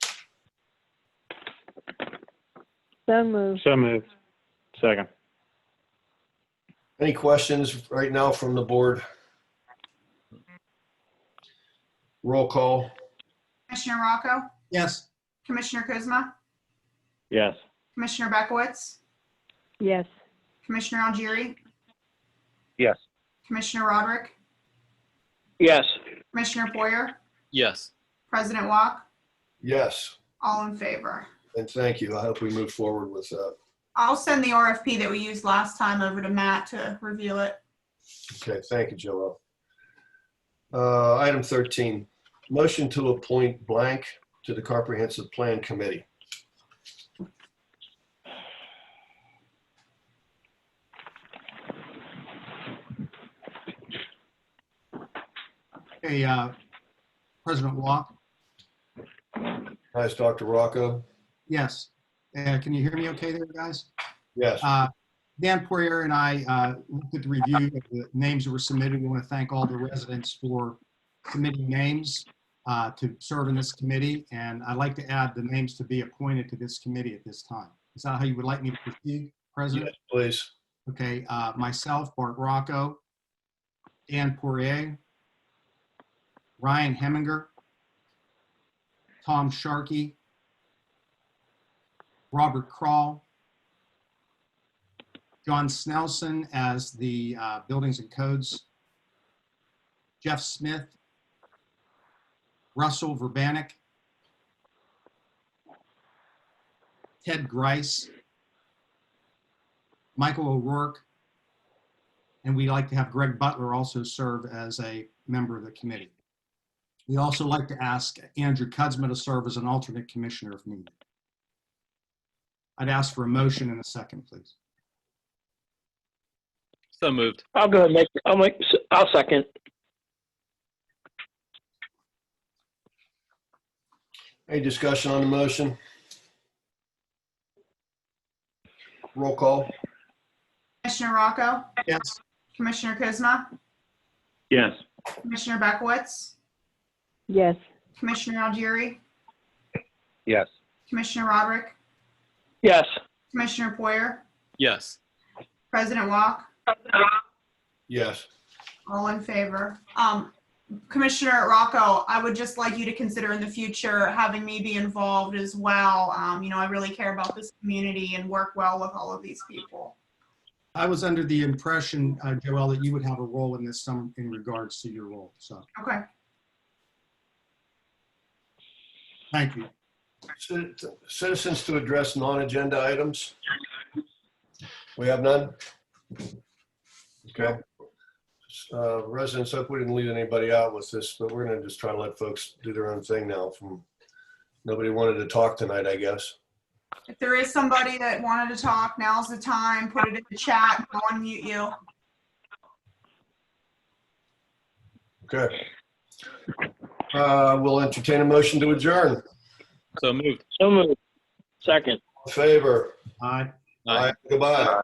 So moved. So moved. Second. Any questions right now from the board? Roll call. Commissioner Rocco? Yes. Commissioner Kuzma? Yes. Commissioner Bekowitz? Yes. Commissioner Algieri? Yes. Commissioner Roderick? Yes. Commissioner Poyer? Yes. President Walk? Yes, All in favor? and thank you. I hope we move forward with that. I'll send the RFP that we used last time over to Matt to review it. Okay, thank you, Joel. Item 13, motion to appoint blank to the Comprehensive Plan Committee. Hey, President Walk? Hi, Dr. Rocco. Yes. Can you hear me okay there, guys? Yes. Dan Poirier and I looked at the review of the names that were submitted. We want to thank all the residents for submitting names to serve in this committee. And I'd like to add the names to be appointed to this committee at this time. Is that how you would like me to proceed, President? Yes, please. Okay, myself, Bart Rocco, Dan Poirier, Ryan Heminger, Tom Sharkey, Robert Krall, John Snelson as the Buildings and Codes, Jeff Smith, Russell Verbanek, Ted Grice, Michael O'Rourke, and we'd like to have Greg Butler also serve as a member of the committee. We also like to ask Andrew Kudzma to serve as an alternate commissioner if needed. I'd ask for a motion and a second, please. So moved. I'll go ahead and I'll second. Any discussion on the motion? Roll call. Commissioner Rocco? Yes. Commissioner Kuzma? Yes. Commissioner Bekowitz, Yes. Commissioner Algieri, Yes. Commissioner Roderick, Yes. Commissioner Poyer, Yes. President Walk, Yes. all in favor. Commissioner Rocco, I would just like you to consider in the future having me be involved as well. I really care about this community and work well with all of these people. I was under the impression, Joelle, that you would have a role in this in regards to your role. So, Okay. thank you. Citizens to address non-agenda items? We have none? Okay. Residents, hope we didn't leave anybody out with this, but we're gonna just try to let folks do their own thing now. Nobody wanted to talk tonight, I guess. If there is somebody that wanted to talk, now's the time. Put it in the chat. I'll unmute you. Okay. We'll entertain a motion to adjourn. So moved. So moved. Second. Favor? Aye. Aye. Goodbye.